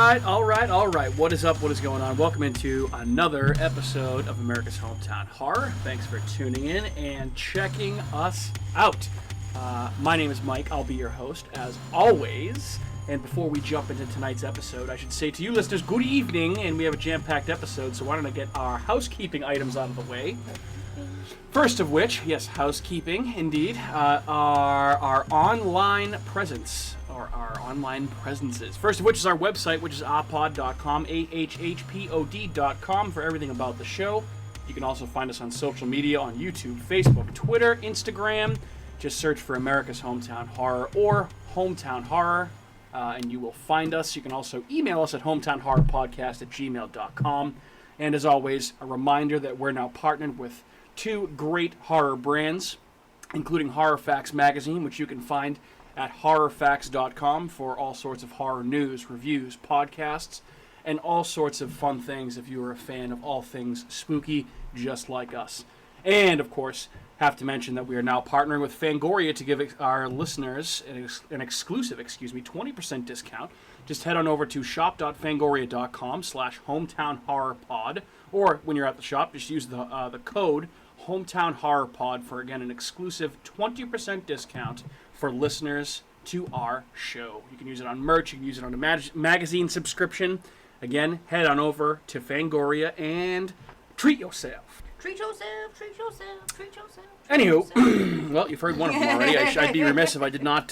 right. What is up? What is going on? Welcome into another episode of America's Hometown Horror. Thanks for tuning in and checking us out. My name is Mike. I'll be your host, as always. And before we jump into tonight's episode, I should say to you listeners, good evening. And we have a jam-packed episode, so why don't I get our housekeeping items out of the way. First of which, yes, housekeeping, indeed, our online presence. Our online presences. First of which is our website, which is ahpod.com, ahhpod.com, for everything about the show. You can also find us on social media on YouTube, Facebook, Twitter, Instagram. Just search for America's Hometown Horror or Hometown Horror, and you will find us. You can also email us at hometownhorrorpodcast@gmail.com. And as always, a reminder that we're now partnered with two great horror brands, including Horror Facts Magazine, which you can find at horrorfacts.com for all sorts of horror news, reviews, podcasts, and all sorts of fun things if you are a fan of all things spooky, just like us. And, of course, have to mention that we are now partnering with Fangoria to give our listeners an exclusive 20% discount. Just head on over to shop.fangoria.com/hometownhorrorpod, or when you're at the shop, just use the code hometownhorrorpod for, again, an exclusive 20% discount for listeners to our show. You can use it on merch, you can use it on a magazine subscription. Again, head on over to Fangoria and treat yourself. Treat yourself, treat yourself, treat yourself. Anywho, well, you've heard one of them already. I'd be remiss if I did not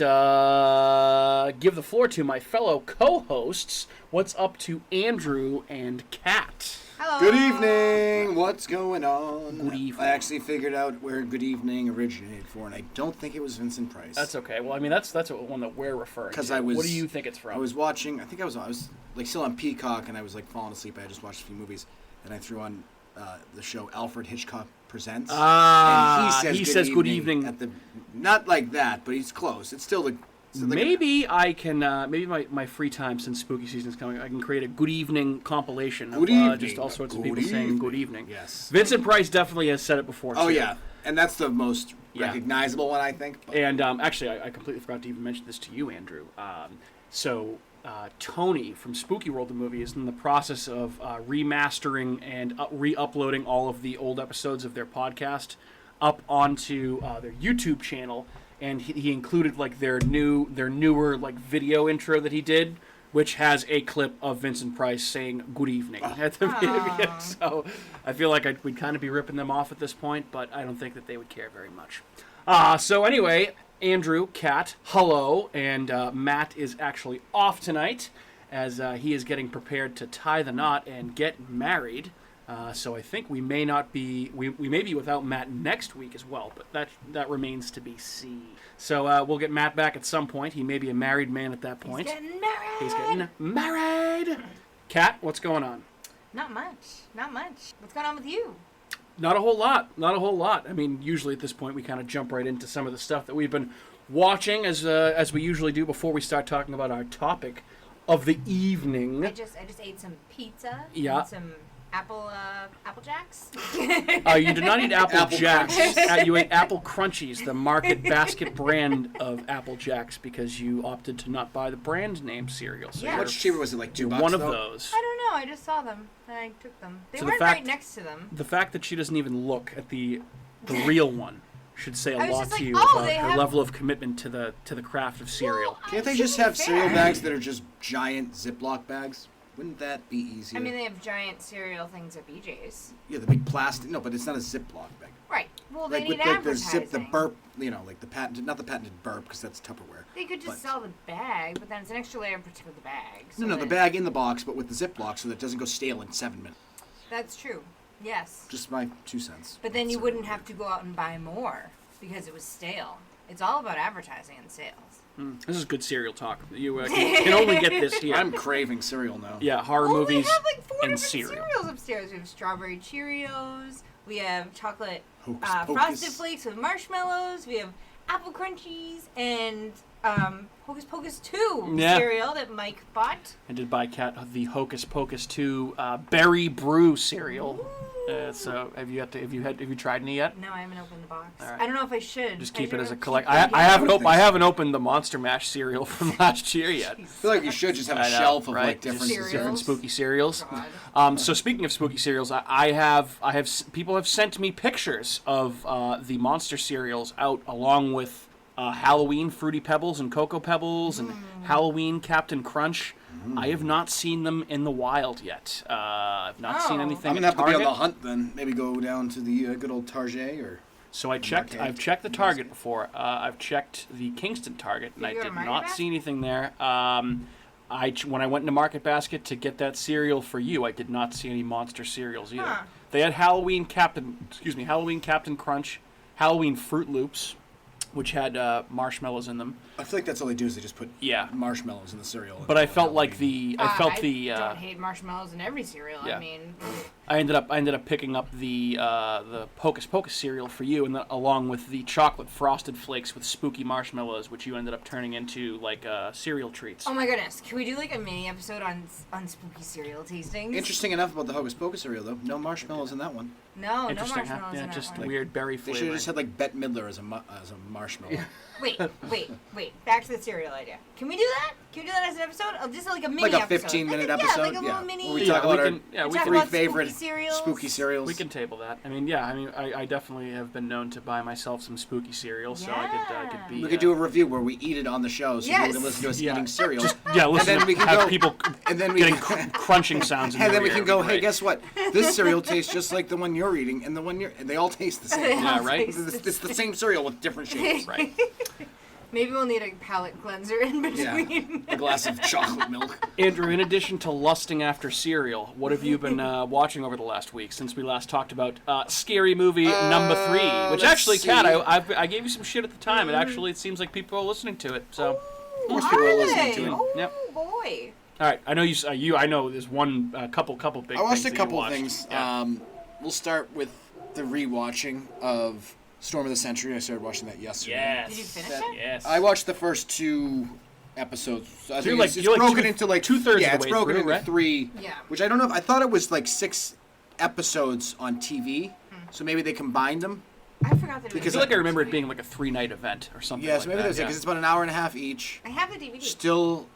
give the floor to my fellow co-hosts. What's up to Andrew and Kat? Hello. Good evening. What's going on? Good evening. I actually figured out where Good Evening originated for, and I don't think it was Vincent Price. That's okay. Well, I mean, that's one that we're referring to. What do you think it's from? I was watching. I think I was like still on Peacock, and I was like falling asleep. I had just watched a few movies, and I threw on the show Alfred Hitchcock Presents. And he says Good Evening at the, not like that, but he's close. It's still the. Maybe I can, maybe my free time, since spooky season is coming, I can create a Good Evening compilation of just all sorts of people saying Good Evening. Yes. Vincent Price definitely has said it before, too. Oh, yeah. And that's the most recognizable one, I think. But. And actually, I completely forgot to even mention this to you, Andrew. Tony from Spooky World, the movie, is in the process of remastering and re-uploading all of the old episodes of their podcast up onto their YouTube channel. And he included like their newer like video intro that he did, which has a clip of Vincent Price saying "Good evening" at the beginning. So I feel like we'd kind of be ripping them off at this point, but I don't think that they would care very much. So anyway, Andrew, Kat, hello, and Matt is actually off tonight as he is getting prepared to tie the knot and get married. So I think we may be without Matt next week as well, but that remains to be seen. So we'll get Matt back at some point. He may be a married man at that point. He's getting married. Kat, what's going on? Not much. What's going on with you? Not a whole lot. I mean, usually at this point we kind of jump right into some of the stuff that we've been watching as we usually do before we start talking about our topic of the evening. I just ate some pizza. Yeah. And some Apple Jacks. You did not eat Apple Jacks. You ate Apple Crunchies, the Market Basket brand of Apple Jacks, because you opted to not buy the brand name cereal. So yeah. How much cheaper was it? Like $2? One of those. I don't know. I just saw them and I took them. They So weren't right next to them. The fact that she doesn't even look at the real one should say a lot to you about her level of commitment to the craft of cereal. Well, Can't they just have cereal bags that are just giant Ziploc bags? Wouldn't that be easier? I mean, they have giant cereal things at BJ's. Yeah, the big plastic. No, but it's not a Ziploc bag. Right. Well, they like need with advertising. the burp, like the patented, not the patented burp, because that's Tupperware. They could just sell the bag, but then it's an extra layer of protection with the bag. So No, the bag in the box, but with the Ziploc, so that it doesn't go stale in 7 minutes. That's true. Yes. Just my 2 cents. But then you wouldn't have to go out and buy more because it was stale. It's all about advertising and sales. This is good cereal talk. You can only get this here. I'm craving cereal now. Yeah, horror movies we have like 4 and different cereal. cereals upstairs. We have strawberry Cheerios. We have chocolate Hocus Frosted Flakes with marshmallows. We have Apple Crunchies and Hocus Pocus 2 cereal that Mike bought. I did buy Kat the Hocus Pocus 2 Berry Brew cereal. So have you tried any yet? No, I haven't opened the box. Right. I don't know if I should. Just keep it as a keep collect. it I here. haven't opened the Monster Mash cereal from last year yet. I feel like you should just have a I know, shelf of right? like different Cereals. different spooky cereals. God. So speaking of spooky cereals, I have people have sent me pictures of the monster cereals out along with Halloween Fruity Pebbles and Cocoa Pebbles and Halloween Captain Crunch. I have not seen them in the wild yet. I've not seen anything. I'm gonna at have to be on Target. the hunt then. Maybe go down to the good old Target or. So I checked. Market. I've checked the Target before. I've checked the Kingston Target, and Did I you go did to Market not Basket? see anything there. When I went into Market Basket to get that cereal for you, I did not see any monster cereals either. Huh. They had Halloween Captain Crunch, Halloween Fruit Loops, which had marshmallows in them. I feel like that's all they do is they just put Yeah. marshmallows in the cereal. But I felt like I don't hate marshmallows in every cereal. Yeah. I mean, I ended up picking up the Hocus Pocus cereal for you, and along with the chocolate frosted flakes with spooky marshmallows, which you ended up turning into like cereal treats. oh my goodness, can we do like a mini episode on spooky cereal tastings? Interesting enough about the Hocus Pocus cereal though. No marshmallows in that one. No Interesting, huh? marshmallows Yeah, in that just one. weird berry They flavor. should have just had like Bette Midler as a marshmallow. Wait. Back to the cereal idea. Can we do that? Can we do that as an episode? Just like a mini Like a episode. 15-minute Yeah, episode. like a little mini. Where we Yeah, talk we about can- yeah, our we talk can- three about favorite cereals. spooky cereals. We can table that. I mean, yeah. I mean, I definitely have been known to buy myself some spooky cereal, so I could be. We could do a review where we eat it on the show, so Yes. people can listen to us Yeah. eating cereal. listen. then we can have go- people and then we getting can- crunching sounds. In And their then we ear. can go, It'd be hey, great. guess what? This cereal tastes just like the one you're eating, and they all taste the same. Yeah, right. It's the same cereal with different shapes. Right. Maybe we'll need a palate cleanser in between. A glass of chocolate milk. Andrew, in addition to lusting after cereal, what have you been watching over the last week since we last talked about Scary Movie number 3? Which let's actually, see. Kat, I gave you some shit at the time. It seems like people are listening to it. So, Most people are Are listening they? to it. Oh Yep. boy. all right. I know you. I know there's one couple big. I watched things a that you couple watched. things. Yeah. We'll start with the rewatching of Storm of the Century. I started watching that yesterday. Yes. Did you finish That- it? Yes. I watched the first 2 episodes. I you're think like- it's you're like broken two- into like 2/3 Yeah, of it's the way broken through, into right? 3. Yeah. Which I don't know. I thought it was like 6 episodes on TV. So maybe they combined them. I forgot that. I Because feel like I remember it being like a 3-night event or something. Yeah, like so maybe that. there's Yeah. because it's about an hour and a half each. I have the DVD. Still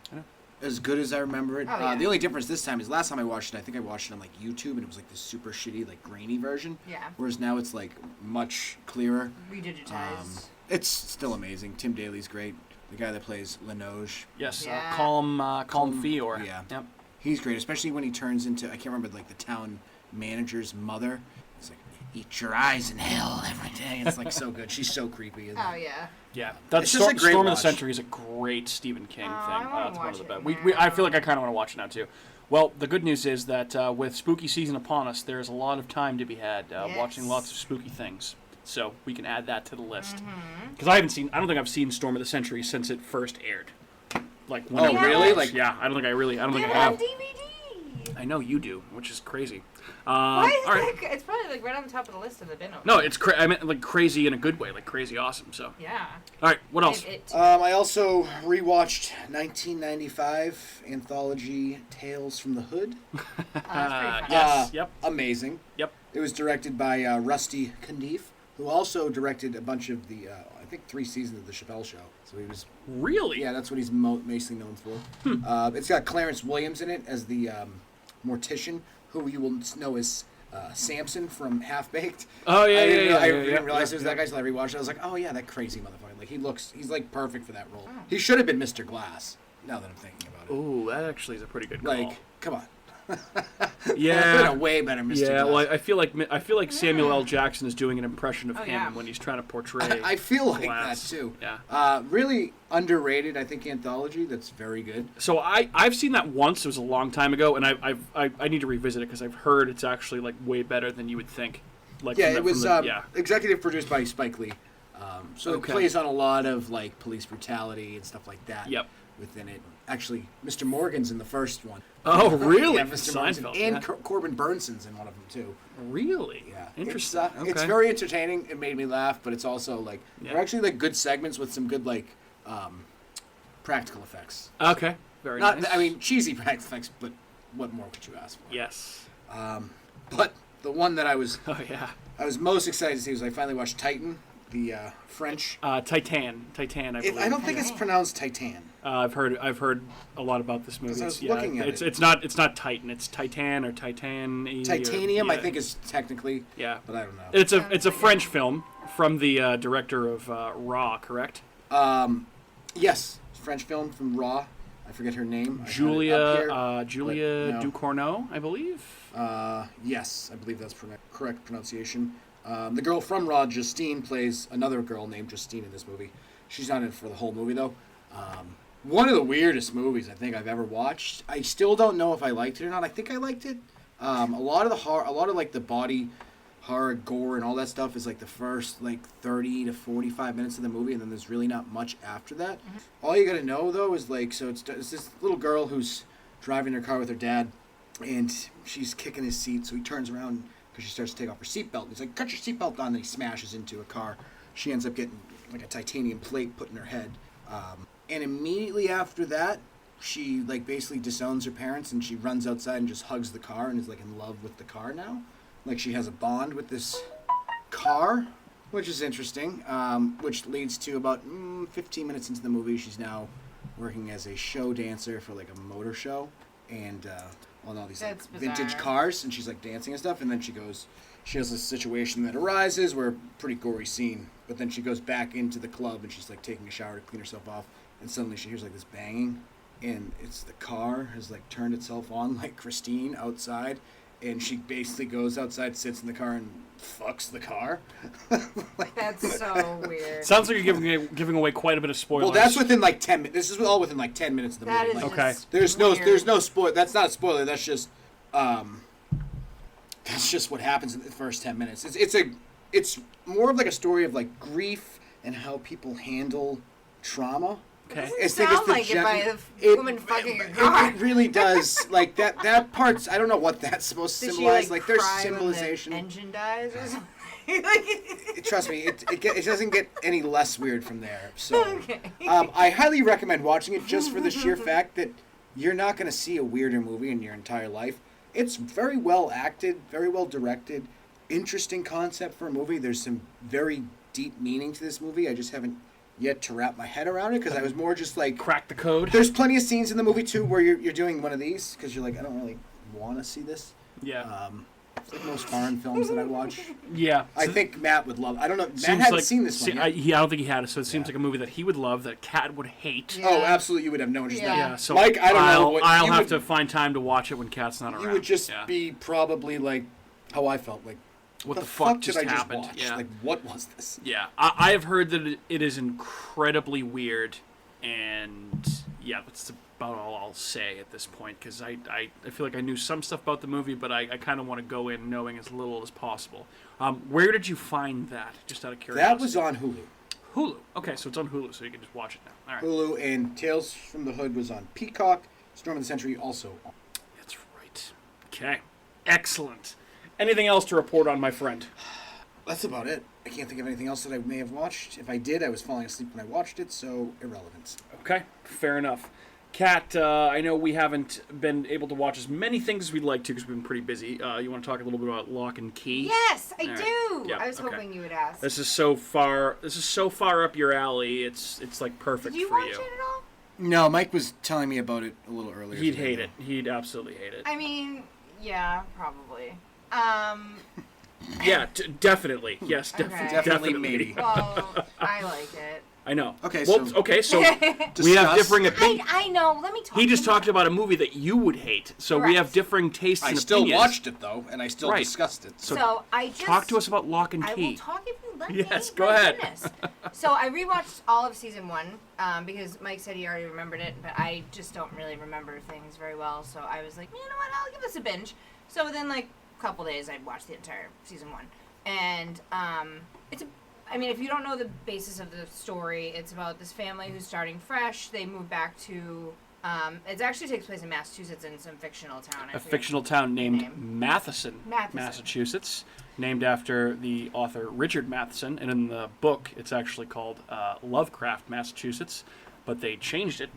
as good as I remember it. Oh, yeah. The only difference this time is last time I watched it, I think I watched it on like YouTube, and it was like this super shitty, like grainy version. Yeah. Whereas now it's like much clearer. Redigitized. It's still amazing. Tim Daly's great. The guy that plays Linoge. Yes. Yeah. Calm Fior. Yeah. Yep. He's great, especially when he turns into, I can't remember, like the town manager's mother. It's like, eat your eyes in hell every day. It's like so good. She's so creepy. Oh yeah. Yeah, that It's just a great Storm of the watch. Century is a great Stephen King Oh, thing. I wanna It's one of watch the it best. now. I feel like I kind of want to watch it now too. Well, the good news is that with spooky season upon us, there's a lot of time to be had watching Yes. lots of spooky things. So we can add that to the list. Mm-hmm. Because I don't think I've seen Storm of the Century since it first aired. Like when Oh, it- really? Like- yeah, I don't think I Get it have. on DVD. I know you do, which is crazy. Why is all right. that? It's probably like right on the top of the list of the bin opener. No, it's I meant like crazy in a good way, like crazy awesome. So, Yeah. all right, what else? I also rewatched 1995 anthology Tales from the Hood. That's pretty fun. Yes. Yep. Amazing. Yep. It was directed by Rusty Cundiff, who also directed a bunch of the, I think 3 seasons of The Chappelle Show. So he was, Really? yeah, that's what he's mostly known for. It's got Clarence Williams in it as the mortician, who you will know as Samson from Half Baked. Oh yeah, I didn't, yeah, yeah. I yeah, didn't yeah, realize yeah, it was yeah. that guy until I rewatched it. I was like, oh yeah, that crazy motherfucker. Like he's like perfect for that role. Oh. He should have been Mr. Glass. Now that I'm thinking about it, Ooh, that actually is a pretty good call. like, come on. yeah, Been a way better Mr. yeah. Glass. Well, I feel like Samuel L. Jackson is doing an impression of Oh, him yeah. when he's trying to portray. I feel like Glass. that too. Yeah. Really underrated, I think, anthology. That's very good. So I've seen that once. It was a long time ago, and I need to revisit it because I've heard it's actually like way better than you would think. Like Yeah, from it was yeah. executive produced by Spike Lee. So Okay. it plays on a lot of like police brutality and stuff like that. Yep. Within it, actually, Mr. Morgan's in the first one. Oh, really? Yeah, Mr. Morgan's Seinfeld. and yeah. Corbin Burnson's in one of them too. Really? Yeah, Interesting. It's Okay. very entertaining. It made me laugh, but it's also like Yeah. they're actually like good segments with some good like practical effects. Okay. Very Not, nice. I mean, cheesy practical effects, but what more could you ask for? Yes. But the one that I was most excited to see was I finally watched Titane, the French. Titane, I believe. I don't think it's pronounced Titane. I've heard a lot lot this movie. I was looking at it. It's not Titan. It's Titane or Titane. Titanium, I think, is technically. Yeah, but I don't know. It's a French film from the director of Raw, correct? Yes, French film from Raw. I forget her name. Julia Ducournau, I believe. Yes, I believe that's correct pronunciation. The girl from Raw, Justine, plays another girl named Justine in this movie. She's not in it for the whole movie though. One of the weirdest movies I think I've ever watched. I still don't know if I liked it or not. I think I liked it. A lot of like the body horror, gore, and all that stuff is like the first like 30 to 45 minutes of the movie, and then there's really not much after that. Mm-hmm. All you gotta know though is like, so it's this little girl who's driving her car with her dad, and she's kicking his seat, so he turns around because she starts to take off her seatbelt. He's like, "Cut your seatbelt on!" And he smashes into a car. She ends up getting like a titanium plate put in her head. And immediately after that, she like basically disowns her parents and she runs outside and just hugs the car and is like in love with the car now. Like she has a bond with this car, which is interesting. Which leads to about 15 minutes into the movie, she's now working as a show dancer for like a motor show and on all these like, vintage cars, and she's like dancing and stuff. And then she has this situation that arises where pretty gory scene, but then she goes back into the club and she's like taking a shower to clean herself off. And suddenly she hears like this banging, and it's the car has like turned itself on like Christine outside, and she basically goes outside, sits in the car, and fucks the car. That's so weird. Sounds like you're giving away quite a bit of spoilers. Well, that's within like 10 minutes. This is all within like 10 minutes of the movie. That is like, okay. There's no spoil. That's not a spoiler. That's just what happens in the first 10 minutes. It's more of like a story of like grief and how people handle trauma. Okay. It doesn't sound like it by a woman fucking a car. It really does. Like that part's, I don't know what that's supposed to symbolize. She, like there's symbolization. When the engine dies or something. Trust me, it doesn't get any less weird from there. So, okay. I highly recommend watching it just for the sheer fact that you're not going to see a weirder movie in your entire life. It's very well acted, very well directed, interesting concept for a movie. There's some very deep meaning to this movie. I just haven't yet to wrap my head around it because I was more just like crack the code. There's plenty of scenes in the movie too where you're doing one of these because you're like, I don't really want to see this. Yeah. It's like most foreign films that I watch. Yeah. I think Matt would love. I don't know. Matt hadn't seen this one yet. I don't think he had it, so it seems like a movie that he would love, that Kat would hate. Yeah. Oh, absolutely, you would have no interest in that. Yeah, so Mike, I don't know. I'll have to find time to watch it when Kat's not around. You would just be probably like how I felt, like, what the fuck just did I happened? Just watch? Yeah. Like, what was this? Yeah, I have heard that it is incredibly weird, and yeah, that's about all I'll say at this point, because I feel like I knew some stuff about the movie, but I kind of want to go in knowing as little as possible. Where did you find that, just out of curiosity? That was on Hulu. Hulu. Okay, so it's on Hulu, so you can just watch it now. All right. Hulu, and Tales from the Hood was on Peacock. Storm of the Century also on. That's right. Okay. Excellent. Anything else to report on, my friend? That's about it. I can't think of anything else that I may have watched. If I did, I was falling asleep when I watched it, so irrelevant. Okay, fair enough. Kat, I know we haven't been able to watch as many things as we'd like to because we've been pretty busy. You want to talk a little bit about Lock and Key? Yes, I All do. Right. Yeah, I was hoping you would ask. This is so far up your alley. It's like perfect for you. Did you watch it at all? No, Mike was telling me about it a little earlier. He'd hate it. He'd absolutely hate it. I mean, yeah, probably. Yeah, definitely. Yes, definitely. Maybe. Well, I like it. I know. Okay, so we have differing opinions. I know. Let me talk. He just talked about a movie that you would hate, so we have differing tastes and opinions. I still watched it though, and I still discussed it. So I just talk to us about Lock and Key. I will talk if you let me. Yes, go ahead. So I rewatched all of season 1 because Mike said he already remembered it, but I just don't really remember things very well. So I was like, you know what? I'll give this a binge. So within like a couple days, I'd watched the entire season 1, and I mean, if you don't know the basis of the story, it's about this family who's starting fresh. They move back to... it actually takes place in Massachusetts in some fictional town. A fictional town named Matheson, Massachusetts, named after the author Richard Matheson. And in the book, it's actually called Lovecraft, Massachusetts. But they changed it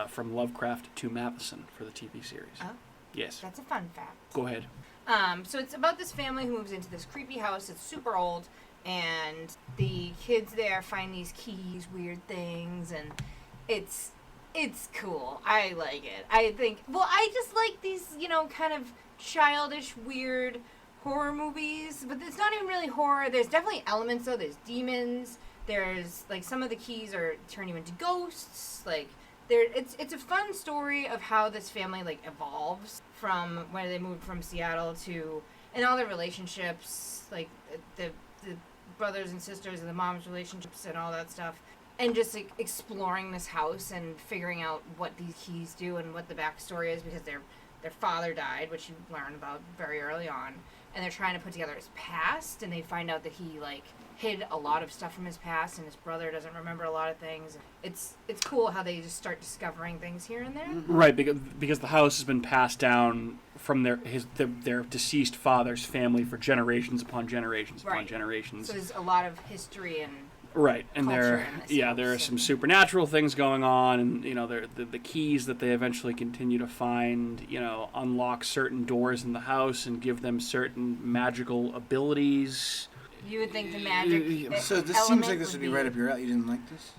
from Lovecraft to Matheson for the TV series. Oh. Yes. That's a fun fact. Go ahead. So it's about this family who moves into this creepy house. It's super old, and the kids there find these keys, weird things, and it's cool. I like it. I just like these, kind of childish, weird horror movies, but it's not even really horror. There's definitely elements, though. There's demons. There's, some of the keys turn you into ghosts. It's a fun story of how this family, evolves from where they moved from Seattle to, and all their relationships, the brothers and sisters and the mom's relationships and all that stuff. And just exploring this house and figuring out what these keys do and what the backstory is, because their father died, which you learn about very early on. And they're trying to put together his past, and they find out that he hid a lot of stuff from his past, and his brother doesn't remember a lot of things. It's cool how they just start discovering things here and there. Right, because the house has been passed down from their deceased father's family for generations upon generations upon generations. So there's a lot of history and right, and there are house, some supernatural things going on, and the keys that they eventually continue to find, unlock certain doors in the house and give them certain magical abilities. You would think the magic. So this seems like this would be right up your alley. You didn't like this?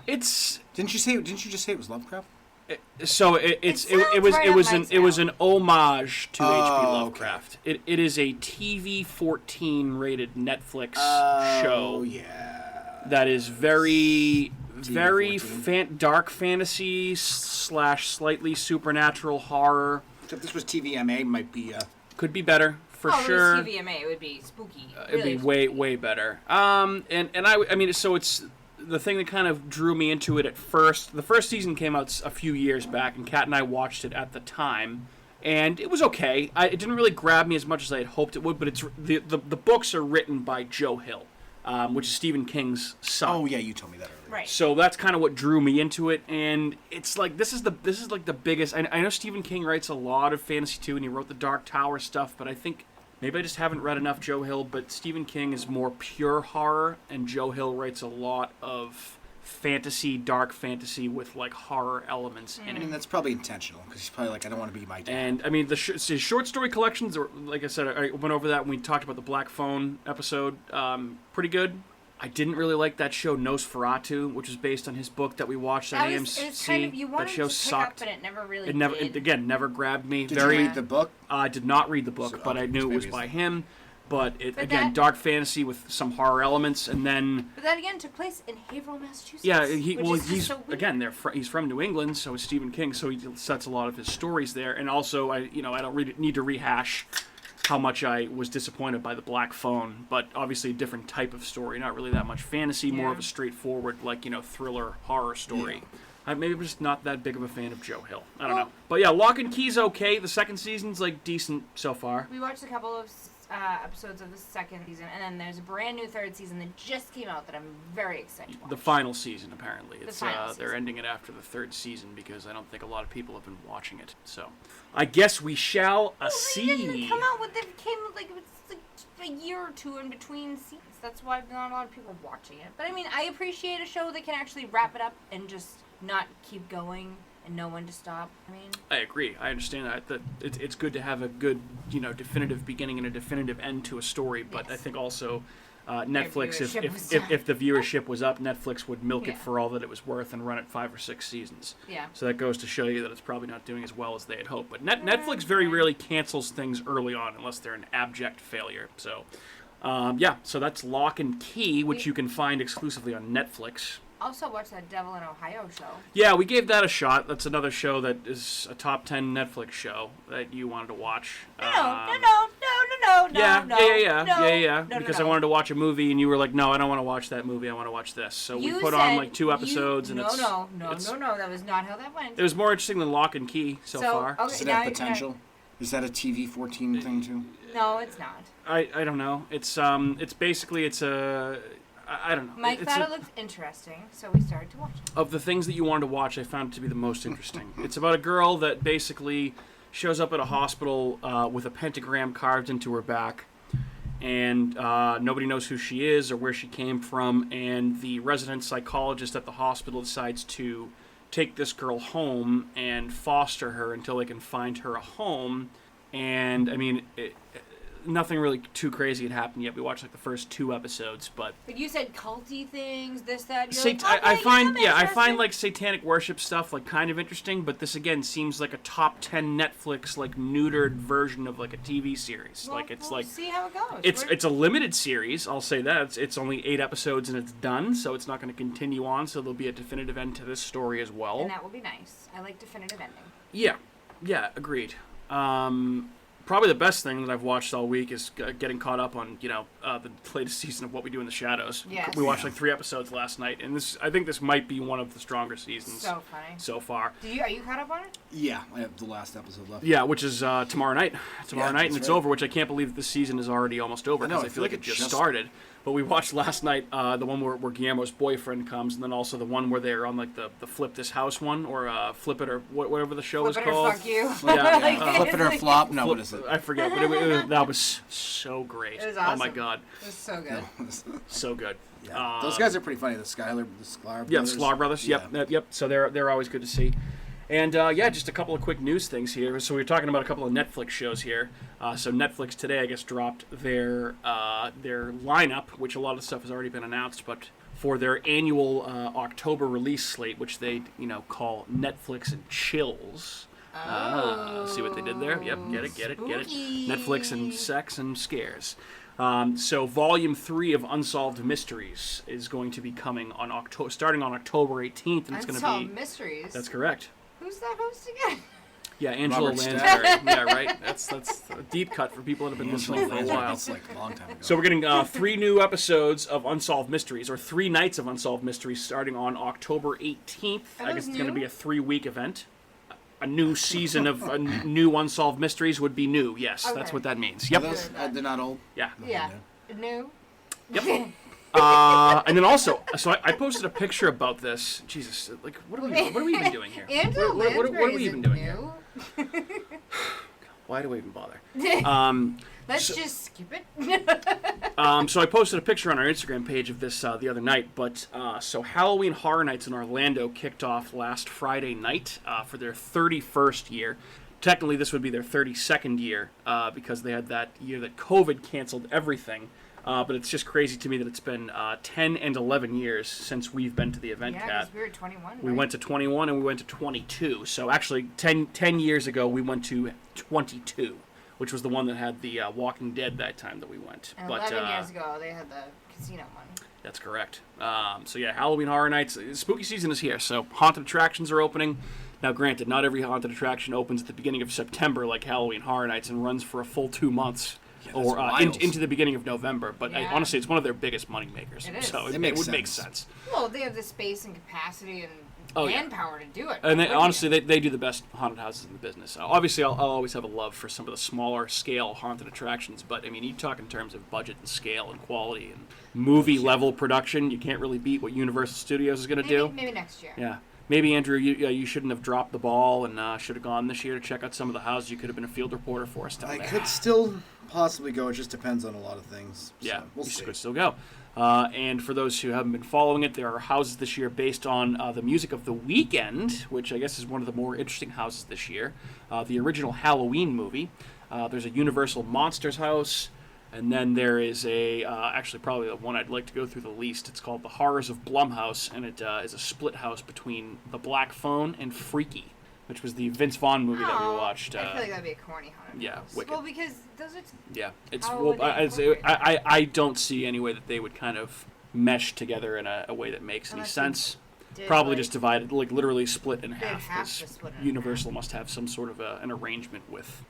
Didn't you just say it was Lovecraft? It was an homage to H.P. Lovecraft. Okay. It is a TV 14 rated Netflix show. Oh yeah. That is very dark fantasy / slightly supernatural horror. So if this was TVMA, might be could be better for sure. If it was TVMA, it would be spooky. It'd be way better. So it's the thing that kind of drew me into it at first. The first season came out a few years back, and Kat and I watched it at the time, and it was okay. It didn't really grab me as much as I had hoped it would, but it's the books are written by Joe Hill, which is Stephen King's son. Oh yeah, you told me that earlier. Right. So that's kind of what drew me into it, and it's this is the biggest. I know Stephen King writes a lot of fantasy too, and he wrote the Dark Tower stuff, but I think maybe I just haven't read enough Joe Hill. But Stephen King is more pure horror, and Joe Hill writes a lot of fantasy, dark fantasy with horror elements in it. And that's probably intentional, because he's probably I don't want to be my dad. And the his short story collections are, like I said, I went over that when we talked about the Black Phone episode. Pretty good. I didn't really like that show Nosferatu, which was based on his book that we watched on AMC. It was kind of, you wanted that show to sucked. pick up, but it never really It never grabbed me. Did you read the book? I did not read the book, but I knew it was by him. But dark fantasy with some horror elements, and then. But that again took place in Haverhill, Massachusetts. Yeah, he's from New England, so is Stephen King, so he sets a lot of his stories there. And also, I don't need to rehash how much I was disappointed by the Black Phone, but obviously a different type of story, not really that much fantasy, more of a straightforward thriller horror story. Yeah. Maybe I'm just not that big of a fan of Joe Hill. I don't know. But yeah, Lock and Key's okay. The second season's decent so far. We watched a couple of episodes of the second season, and then there's a brand new third season that just came out that I'm very excited to watch. The final season, apparently. They're they're ending it after the third season because I don't think a lot of people have been watching it. So I guess we shall see. They didn't come out with it. Came it was a year or two in between seasons. That's why not a lot of people are watching it. But I appreciate a show that can actually wrap it up and just not keep going and know when to stop. I agree. I understand that it's good to have a good, definitive beginning and a definitive end to a story. But yes. I think also Netflix, if the viewership was up, Netflix would milk it for all that it was worth and run it 5 or 6 seasons. Yeah. So that goes to show you that it's probably not doing as well as they had hoped. But Netflix very rarely cancels things early on unless they're an abject failure. So, so that's Lock and Key, which you can find exclusively on Netflix. Also watch that Devil in Ohio show. Yeah, we gave that a shot. That's another show that is a top 10 Netflix show that you wanted to watch. No. Because I wanted to watch a movie, and you were like, "No, I don't want to watch that movie. I want to watch this." So we put on 2 episodes, and No, that was not how that went. It was more interesting than Lock and Key so far. Okay, does it have potential? Is that a TV 14 thing too? No, it's not. I don't know. It's basically a. I don't know. Mike thought it looked interesting, so we started to watch it. Of the things that you wanted to watch, I found it to be the most interesting. It's about a girl that basically shows up at a hospital with a pentagram carved into her back, and nobody knows who she is or where she came from, and the resident psychologist at the hospital decides to take this girl home and foster her until they can find her a home. And, nothing really too crazy had happened yet. We watched like the first 2 episodes, but you said culty things, this, that. You're I find interesting. like satanic worship stuff like kind of interesting, but this again seems like a top 10 Netflix like neutered version of like a TV series. Well, like it's we'll like see how it goes. it's a limited series. I'll say that it's only 8 episodes and it's done, so it's not going to continue on. So there'll be a definitive end to this story as well. And that will be nice. I like definitive ending. Yeah, agreed. Probably the best thing that I've watched all week is getting caught up on, the latest season of What We Do in the Shadows. Yes. We watched like 3 episodes last night, and I think this might be one of the stronger seasons So funny. so far. Are you caught up on it? Yeah, I have the last episode left. Yeah, which is tomorrow night. Tomorrow night, and it's right. over, which I can't believe that this season is already almost over, because I feel like it just started. But we watched last night the one where Guillermo's boyfriend comes, and then also the one where they're on like the Flip This House one, or Flip It, or whatever the show Flip was it called. Or fuck you. Yeah, Flip it or flop? No, what is it? I forget, but that was so great. It was awesome. Oh my god, It was so good. so good. Yeah. Those guys are pretty funny. The Sklar brothers. Yeah, the Sklar brothers. Yeah. Yep. So they're always good to see. And just a couple of quick news things here. So we were talking about a couple of Netflix shows here. So Netflix today, I guess, dropped their lineup, which a lot of stuff has already been announced, but for their annual October release slate, which they call Netflix and Chills. See what they did there? Yep, get it. Spooky. Netflix and Sex and Scares. So Volume 3 of Unsolved Mysteries is going to be coming on starting on October 18th, and it's going to be Unsolved Mysteries. That's correct. Who's that host again? Yeah, Angela Robert Lansbury. Yeah, right. That's a deep cut for people that have been listening for a while. That's like a long time ago. So we're getting 3 new episodes of Unsolved Mysteries, or 3 nights of Unsolved Mysteries, starting on October 18th. I guess it's going to be a 3-week event. A new season of new Unsolved Mysteries would be new. Yes, Okay. that's what that means. Yep. They're not old? Yeah. Yeah. New? Yep. And then also, so I posted a picture about this. Jesus, like, what are we even doing here? Angela what are Lansbury we even isn't doing here? new. Why do we even bother? Let's just skip it. So I posted a picture on our Instagram page of this the other night, but so Halloween Horror Nights in Orlando kicked off last Friday night for their 31st year. Technically, this would be their 32nd year because they had that year that COVID canceled everything. But it's just crazy to me that it's been 10 and 11 years since we've been to the event, Yeah, Kat. because we were 21. We right? went to 21 and we went to 22. So actually, 10 years ago, we went to 22, which was the one that had the Walking Dead that time that we went. And but 11 years ago, they had the casino one. That's correct. So yeah, Halloween Horror Nights. Spooky season is here, so haunted attractions are opening. Now, granted, not every haunted attraction opens at the beginning of September like Halloween Horror Nights and runs for a full 2 months. Yeah, Or wild. into the beginning of November, but Yeah. honestly, it's one of their biggest money makers. It is. So It it makes would make sense. sense. Well, they have the space and capacity and Oh, yeah. manpower to do it. And Why wouldn't honestly, you? they do the best haunted houses in the business. Obviously, I'll always have a love for some of the smaller scale haunted attractions, but I mean, you talk in terms of budget and scale and quality and movie level production, you can't really beat what Universal Studios is going to do. Maybe next year. Yeah. Maybe, Andrew, you shouldn't have dropped the ball and should have gone this year to check out some of the houses. You could have been a field reporter for us down I there. could still possibly go. It just depends on a lot of things. So Yeah, we'll you see. could still go. And for those who haven't been following it, there are houses this year based on the music of The Weeknd, which I guess is one of the more interesting houses this year. The original Halloween movie. There's a Universal Monsters house. And then there is actually probably the one I'd like to go through the least. It's called The Horrors of Blumhouse, and it is a split house between The Black Phone and Freaky, which was the Vince Vaughn movie that we watched. I feel like that'd be a corny haunted yeah, house. wicked. Well, because those are... Yeah, it's How well. would they I'd say incorporate I don't see any way that they would kind of mesh together in a way that makes any Unless you sense. did, Probably like- just divided, like literally split in They'd half. have 'Cause to split it in Universal must have some sort of an arrangement with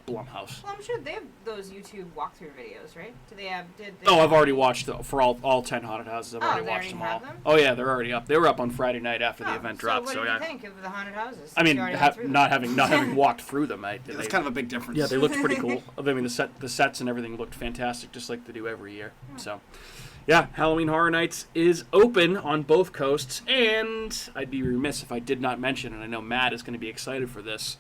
Blumhouse. Well, I'm sure they have those YouTube walkthrough videos, right? Do they have... Did they Oh, I've already watched for all 10 haunted houses. I've Oh, already they watched already them have all. them? Oh yeah, they're already up. They were up on Friday night after the Oh, event so dropped. what So did yeah. you think of the haunted houses? I mean, You already went through them. not having walked through them, Yeah, that's kind of a big difference. Yeah, they looked pretty cool. I mean, the sets and everything looked fantastic, just like they do every year. So, yeah, Halloween Horror Nights is open on both coasts, and I'd be remiss if I did not mention, and I know Matt is going to be excited for this,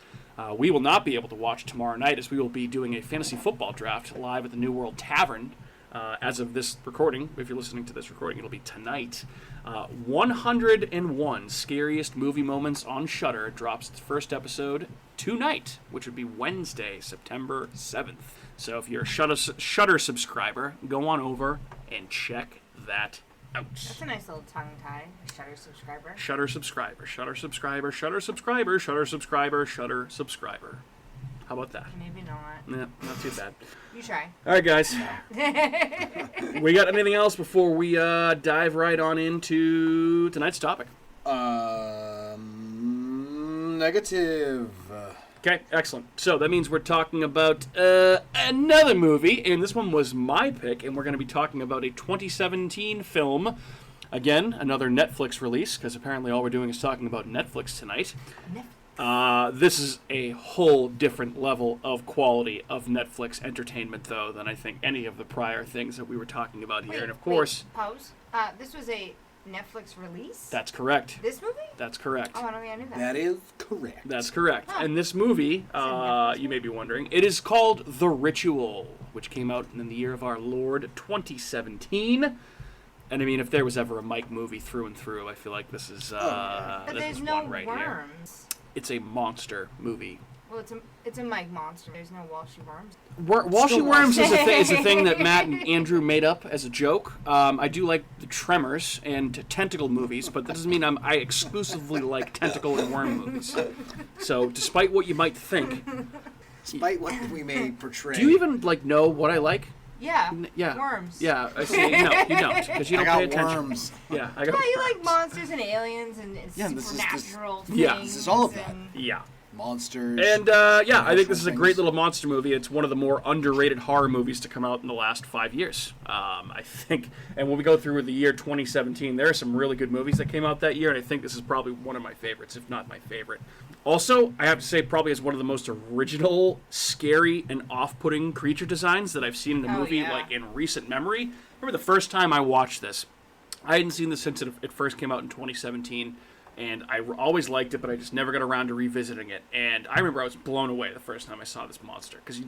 we will not be able to watch tomorrow night as we will be doing a fantasy football draft live at the New World Tavern as of this recording, if you're listening to this recording, it'll be tonight. 101 Scariest Movie Moments on Shudder drops its first episode tonight, which would be Wednesday, September 7th. So if you're a Shudder subscriber, go on over and check that out. That's a nice little tongue tie. Shudder subscriber. Shudder subscriber, Shudder subscriber, Shudder subscriber, Shudder subscriber, Shudder subscriber. How about that? Maybe not. Yeah, not too bad. You try. All right, guys. We got anything else before we dive right on into tonight's topic? Negative. Okay, excellent. So that means we're talking about another movie, and this one was my pick, and we're going to be talking about a 2017 film. Again, another Netflix release, because apparently all we're doing is talking about Netflix tonight. This is a whole different level of quality of Netflix entertainment, though, than I think any of the prior things that we were talking about here. And of course... Pause. This was a Netflix release? That's correct. This movie? That's correct. Oh, I don't think I knew that. That is correct. That's correct. Huh. And this movie, you may be wondering, it is called The Ritual, which came out in the year of our Lord 2017. And I mean, if there was ever a Mike movie through and through, I feel like this is But this there's is no one right worms. here. It's a monster movie. Well, it's a Mike monster. There's no Walshy worms. Walshy worms is a thing that Matt and Andrew made up as a joke. I do like the Tremors and tentacle movies, but that doesn't mean I exclusively like tentacle and worm movies. So, despite what you might think, Despite what we may portray. do you even know what I like? Yeah. Yeah. Worms. Yeah. I see. No, you don't, because you don't pay attention. Worms. Yeah, I got. Yeah, you like monsters and aliens and Yeah, this is- supernatural things. Yeah. This is all of that. and- Yeah. Monsters. And I think this is a things. great little monster movie. It's one of the more underrated horror movies to come out in the last 5 years. I think, and when we go through the year 2017, there are some really good movies that came out that year, and I think this is probably one of my favorites, if not my favorite. Also, I have to say, probably is one of the most original, scary, and off-putting creature designs that I've seen in a Oh, movie yeah. in recent memory. Remember the first time I watched this? I hadn't seen this since it first came out in 2017. And I always liked it, but I just never got around to revisiting it. And I remember I was blown away the first time I saw this monster, because you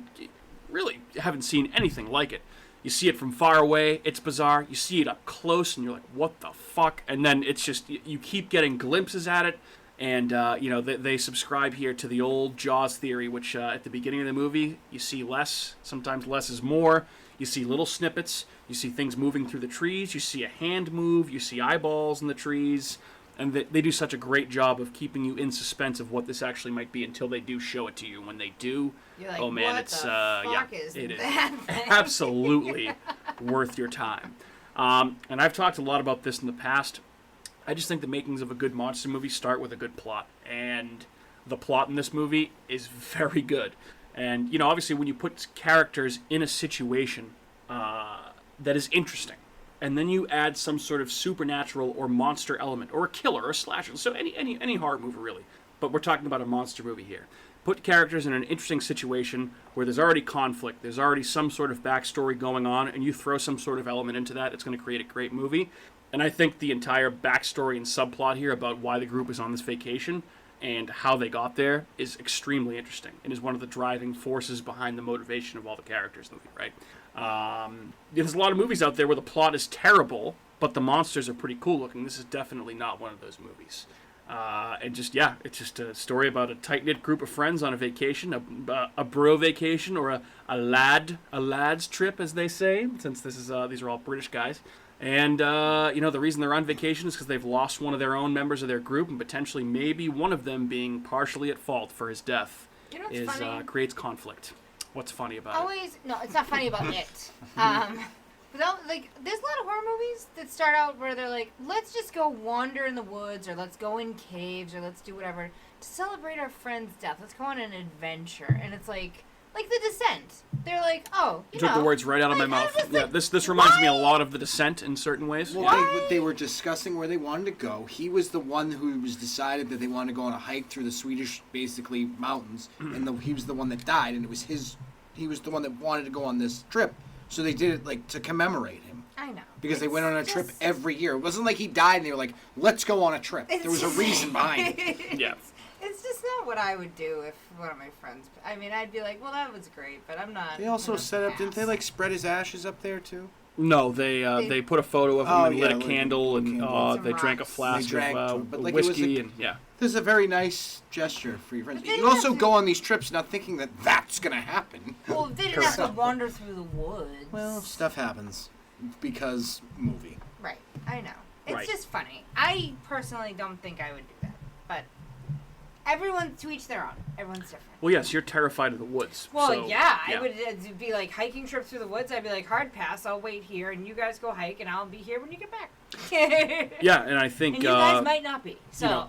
really haven't seen anything like it. You see it from far away, it's bizarre. You see it up close, and you're like, what the fuck? And then it's just, you keep getting glimpses at it. And, they subscribe here to the old Jaws theory, which at the beginning of the movie, you see less. Sometimes less is more. You see little snippets. You see things moving through the trees. You see a hand move. You see eyeballs in the trees. And they do such a great job of keeping you in suspense of what this actually might be until they do show it to you. When they do, You're like, oh man, what it's the fuck is it is that thing? absolutely worth your time. And I've talked a lot about this in the past. I just think the makings of a good monster movie start with a good plot, and the plot in this movie is very good. And obviously, when you put characters in a situation that is interesting, and then you add some sort of supernatural or monster element, or a killer, or a slasher. So any horror movie, really. But we're talking about a monster movie here. Put characters in an interesting situation where there's already conflict, there's already some sort of backstory going on, and you throw some sort of element into that, it's going to create a great movie. And I think the entire backstory and subplot here about why the group is on this vacation and how they got there is extremely interesting, and is one of the driving forces behind the motivation of all the characters in the movie, right? There's a lot of movies out there where the plot is terrible, but the monsters are pretty cool looking. This is definitely not one of those movies. It's just a story about a tight-knit group of friends on a vacation, a bro vacation, or a lad's trip, as they say, since these are all British guys. And, the reason they're on vacation is because they've lost one of their own members of their group, and potentially maybe one of them being partially at fault for his death what's funny? Creates conflict. What's funny about it? No, it's not funny about it. But there's a lot of horror movies that start out where they're like, let's just go wander in the woods, or let's go in caves, or let's do whatever to celebrate our friend's death. Let's go on an adventure. And it's like The Descent. They're like, you took the words right out of my mouth. This reminds me a lot of The Descent in certain ways. Well, they were discussing where they wanted to go. He was the one who was decided that they wanted to go on a hike through the Swedish, basically, mountains. And he was the one that died, and it was he was the one that wanted to go on this trip. So they did it, to commemorate him. I know. Because they went on a trip every year. It wasn't like he died and they were like, let's go on a trip. There was a reason behind it. Yeah. It's just not what I would do if one of my friends. I mean, I'd be like, well, that was great, but I'm not. They also gonna set up, didn't they, pass. like, spread his ashes up there, too? No, they put a photo of him and lit a like candle, and Some they drank a rocks. flask They drank, of but, like, it was whiskey, a- and yeah. This is a very nice gesture for your friends. But they You didn't also have to- go on these trips not thinking that that's going to happen. Well, they didn't have to wander through the woods. Well, stuff happens because movie. Right. I know. It's Right. just funny. I personally don't think I would do that, but everyone to each their own. Everyone's different. Well, yes, you're terrified of the woods. Well, so, yeah, I would be like hiking trip through the woods. I'd be like, hard pass. I'll wait here, and you guys go hike, and I'll be here when you get back. Yeah, and I think And you guys might not be. So you know,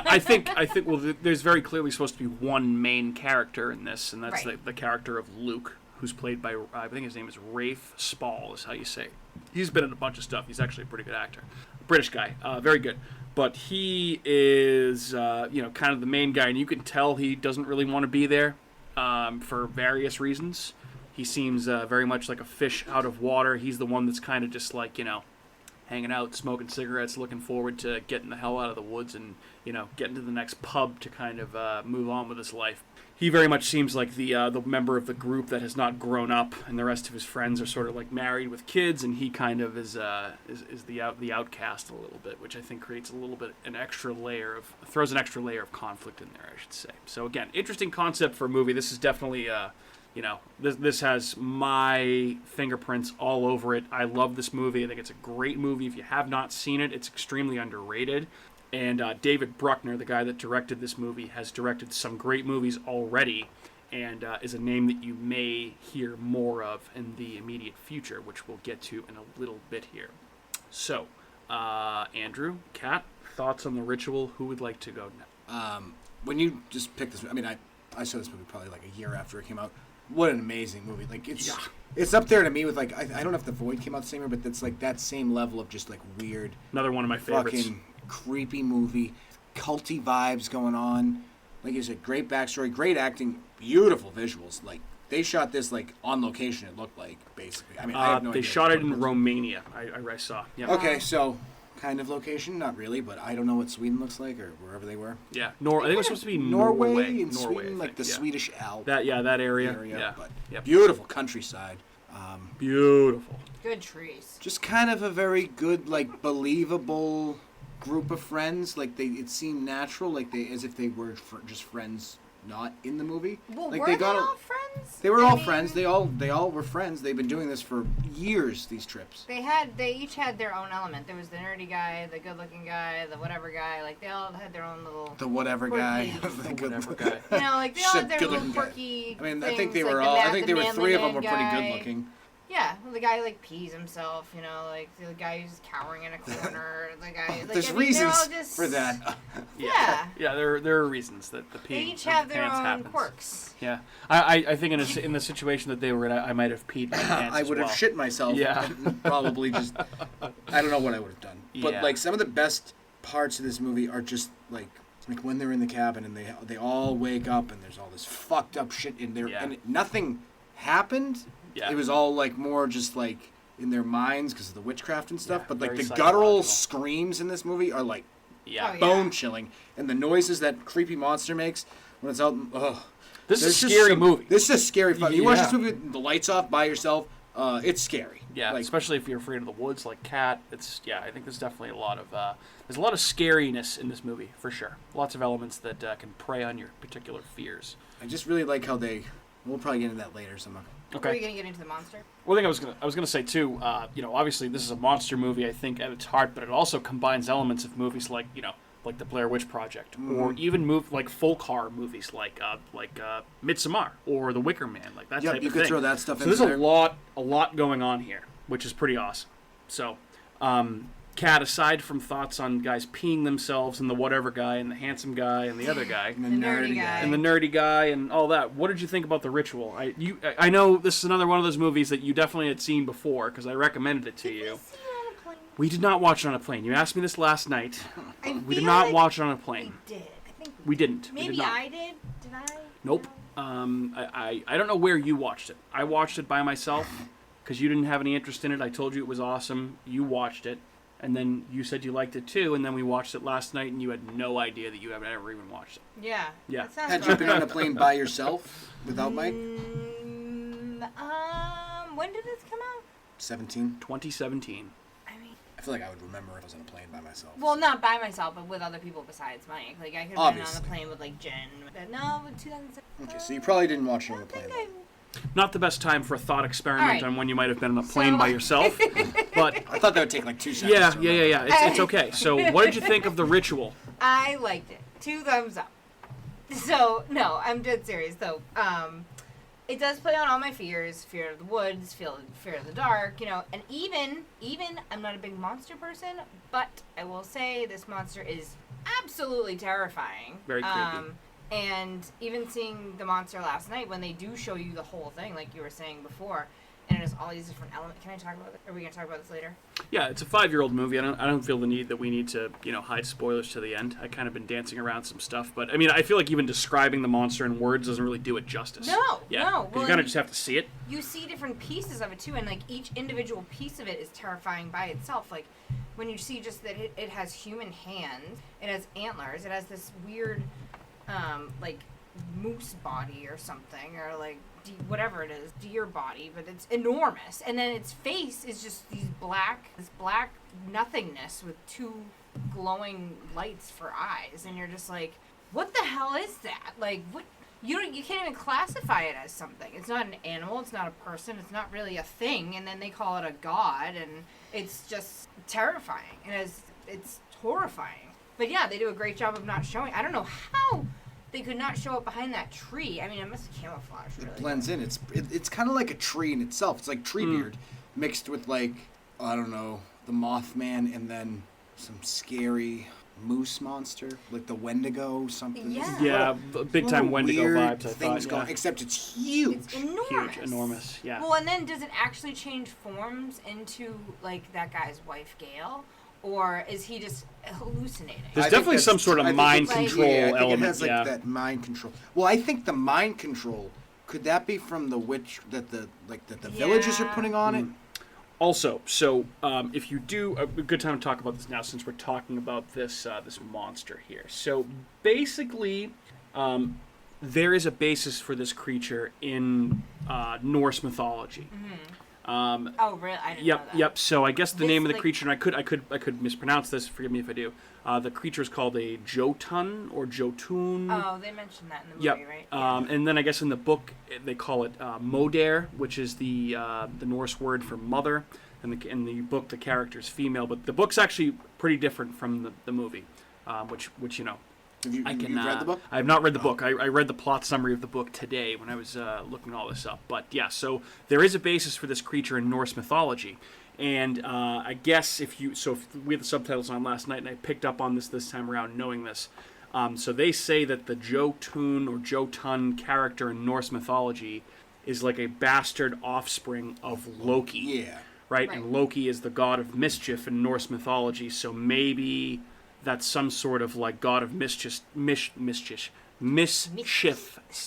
I think well, there's very clearly supposed to be one main character in this, and that's Right. the character of Luke, who's played by I think his name is Rafe Spall, is how you say it. He's been in a bunch of stuff. He's actually a pretty good actor, British guy, very good. But he is kind of the main guy, and you can tell he doesn't really want to be there for various reasons. He seems very much like a fish out of water. He's the one that's kind of just like hanging out, smoking cigarettes, looking forward to getting the hell out of the woods and, getting to the next pub to kind of move on with his life. He very much seems like the member of the group that has not grown up, and the rest of his friends are sort of like married with kids, and he kind of is the outcast a little bit, which I think creates a little bit throws an extra layer of conflict in there, I should say. So again, interesting concept for a movie. This is definitely this has my fingerprints all over it. I love this movie. I think it's a great movie. If you have not seen it, it's extremely underrated. And David Bruckner, the guy that directed this movie, has directed some great movies already, and is a name that you may hear more of in the immediate future, which we'll get to in a little bit here. So, Andrew, Kat, thoughts on The Ritual? Who would like to go now? When you just picked this, I mean, I saw this movie probably like a year after it came out. What an amazing movie! Like it's up there to me with like I don't know if The Void came out the same year, but that's like that same level of just like weird, Another one of my favorites. fucking creepy movie, culty vibes going on. Like you said, great backstory, great acting, beautiful visuals. Like they shot this like on location. It looked like basically. I mean, I have no idea. They shot it in Romania. I saw. Yeah. Okay, so kind of location, not really, but I don't know what Sweden looks like or wherever they were. Yeah. I think it was supposed to be Norway and Norway, Sweden, I like the think, yeah. Swedish Alp That area. Yeah. but Yep. beautiful countryside. Beautiful. good trees. Just kind of a very good, like, believable group of friends. Like, it seemed natural, like as if they were just friends not in the movie. Well, like were they all friends? They were I all mean, friends. They all were friends. They've been doing this for years, these trips. They each had their own element. There was the nerdy guy, the good-looking guy, the whatever guy. Like they all had their own little. The whatever guy. Quirky. Whatever guy. You know, like they all Said had their little good-looking guy. quirky. I mean, I things, think they like were the all. I ma- think the there were manly three of them man were pretty guy. good looking. Yeah, well, the guy like pees himself. You know, like the guy who's cowering in a corner. The guy. Like, There's I mean, they're all reasons just, for that. Yeah. Yeah, there are reasons that the They peeing each have their pants own happens. quirks. Yeah, I think in the situation that they were in, I might have peed my pants. I as would well. have shit myself. Yeah. and probably just. I don't know what I would have done. But Yeah. like some of the best parts of this movie are just like when they're in the cabin and they all wake up and there's all this fucked up shit in there Yeah. and nothing happened. Yeah. It was all like more just like in their minds because of the witchcraft and stuff. Yeah, but like very the guttural psychological. screams in this movie are like Yeah. Oh, yeah. bone chilling, and the noises that creepy monster makes when it's out. Ugh. This is There's a just scary some- movie. This is a scary fun. You watch Yeah. this movie with the lights off by yourself. It's scary. Yeah, Like, especially if you're afraid of the woods, like Cat. I think there's definitely a lot of there's a lot of scariness in this movie for sure. Lots of elements that can prey on your particular fears. I just really like how they. We'll probably get into that later. So I'm not. Are you Okay. gonna get into the monster? One thing I was gonna say too. Obviously this is a monster movie. I think at its heart, but it also combines elements of movies like like the Blair Witch Project, or even like folk horror movies like Midsommar or The Wicker Man, like that Yep, type you of could thing. throw that stuff So in there's there. a lot going on here, which is pretty awesome. So, Kat, aside from thoughts on guys peeing themselves and the whatever guy and the handsome guy and the other guy And The nerdy guy. and the nerdy guy and all that, what did you think about The Ritual? I know this is another one of those movies that you definitely had seen before because I recommended it to you. We did not watch it on a plane. You asked me this last night. We did not watch it on a We plane. did. I think We didn't. We maybe did not. I did. Did I? Nope. No. I don't know where you watched it. I watched it by myself because you didn't have any interest in it. I told you it was awesome. You watched it. and then you said you liked it too, and then we watched it last night, and you had no idea that you had ever even watched it. Yeah. Yeah. That sounds Had you about been right. on a plane by yourself without Mike? When did this come out? 17. 2017. I mean, I feel like I would remember if I was on a plane by myself. well, not by myself, but with other people besides Mike. Like, I could have been on Obviously. the plane with, like, Jen. But no, 2007. Okay, so you probably didn't watch it I on a don't plane. think Not the best time for a thought experiment All right. on when you might have been on a plane So- by yourself, but I thought that would take like 2 seconds. yeah. It's okay. So, what did you think of The Ritual? I liked it. 2 thumbs up. So, no, I'm dead serious, though. It does play on all my fears. Fear of the woods, fear of the dark, you know. And even, I'm not a big monster person, but I will say this monster is absolutely terrifying. Very creepy. And even seeing the monster last night, when they do show you the whole thing, like you were saying before, and it has all these different elements. Can I talk about it? Are we going to talk about this later? Yeah, it's a 5-year-old movie. I don't feel the need that we need to, hide spoilers to the end. I kind of been dancing around some stuff, but I mean, I feel like even describing the monster in words doesn't really do it justice. No. 'Cause you kind of just have to see it. You see different pieces of it too, and like each individual piece of it is terrifying by itself. Like when you see just that it has human hands, it has antlers, it has this weird like moose body or something, or like whatever it is, deer body, but it's enormous. And then its face is just this black nothingness with 2 glowing lights for eyes, and you're just like, what the hell is that? Like, what? You can't even classify it as something. It's not an animal. It's not a person. It's not really a thing. And then they call it a god, and it's just terrifying. And it's horrifying. But yeah, they do a great job of not showing. I don't know how they could not show it behind that tree. I mean, it must have camouflaged really. It blends in. It's kind of like a tree in itself. It's like Treebeard mixed with like, I don't know, the Mothman and then some scary moose monster, like the Wendigo something. Yeah. Yeah, big time Wendigo weird vibes. I things thought. going, Yeah. except it's huge. It's enormous. Huge, enormous. Yeah. Well, and then does it actually change forms into like that guy's wife, Gail? Or is he just hallucinating? There's I think definitely some that's- sort I of think mind it's like- control I think element. it has like yeah. that mind control. Well, I think the mind control could that be from the witch that the villagers are Yeah. putting on it? Also, so if you do, a good time to talk about this now since we're talking about this monster here. So basically, there is a basis for this creature in Norse mythology. Oh, really? I didn't know that. Yep. So I guess the This, name of the like- creature, and I could mispronounce this. Forgive me if I do. The creature is called a Jotunn or Jotunn. Oh, they mentioned that in the Yep. movie, right? And then I guess in the book they call it Moder, which is the Norse word for mother. And in the book the character is female, but the book's actually pretty different from the movie, which you know. Have you, I can. you read the book? I have not read the book. I read the plot summary of the book today when I was looking all this up. But yeah, so there is a basis for this creature in Norse mythology, and I guess if we had the subtitles on last night, and I picked up on this time around, knowing this. So they say that the Jotun or Jotunn character in Norse mythology is like a bastard offspring of Loki. Yeah. Right? Right. And Loki is the god of mischief in Norse mythology, so maybe that's some sort of like god of mischief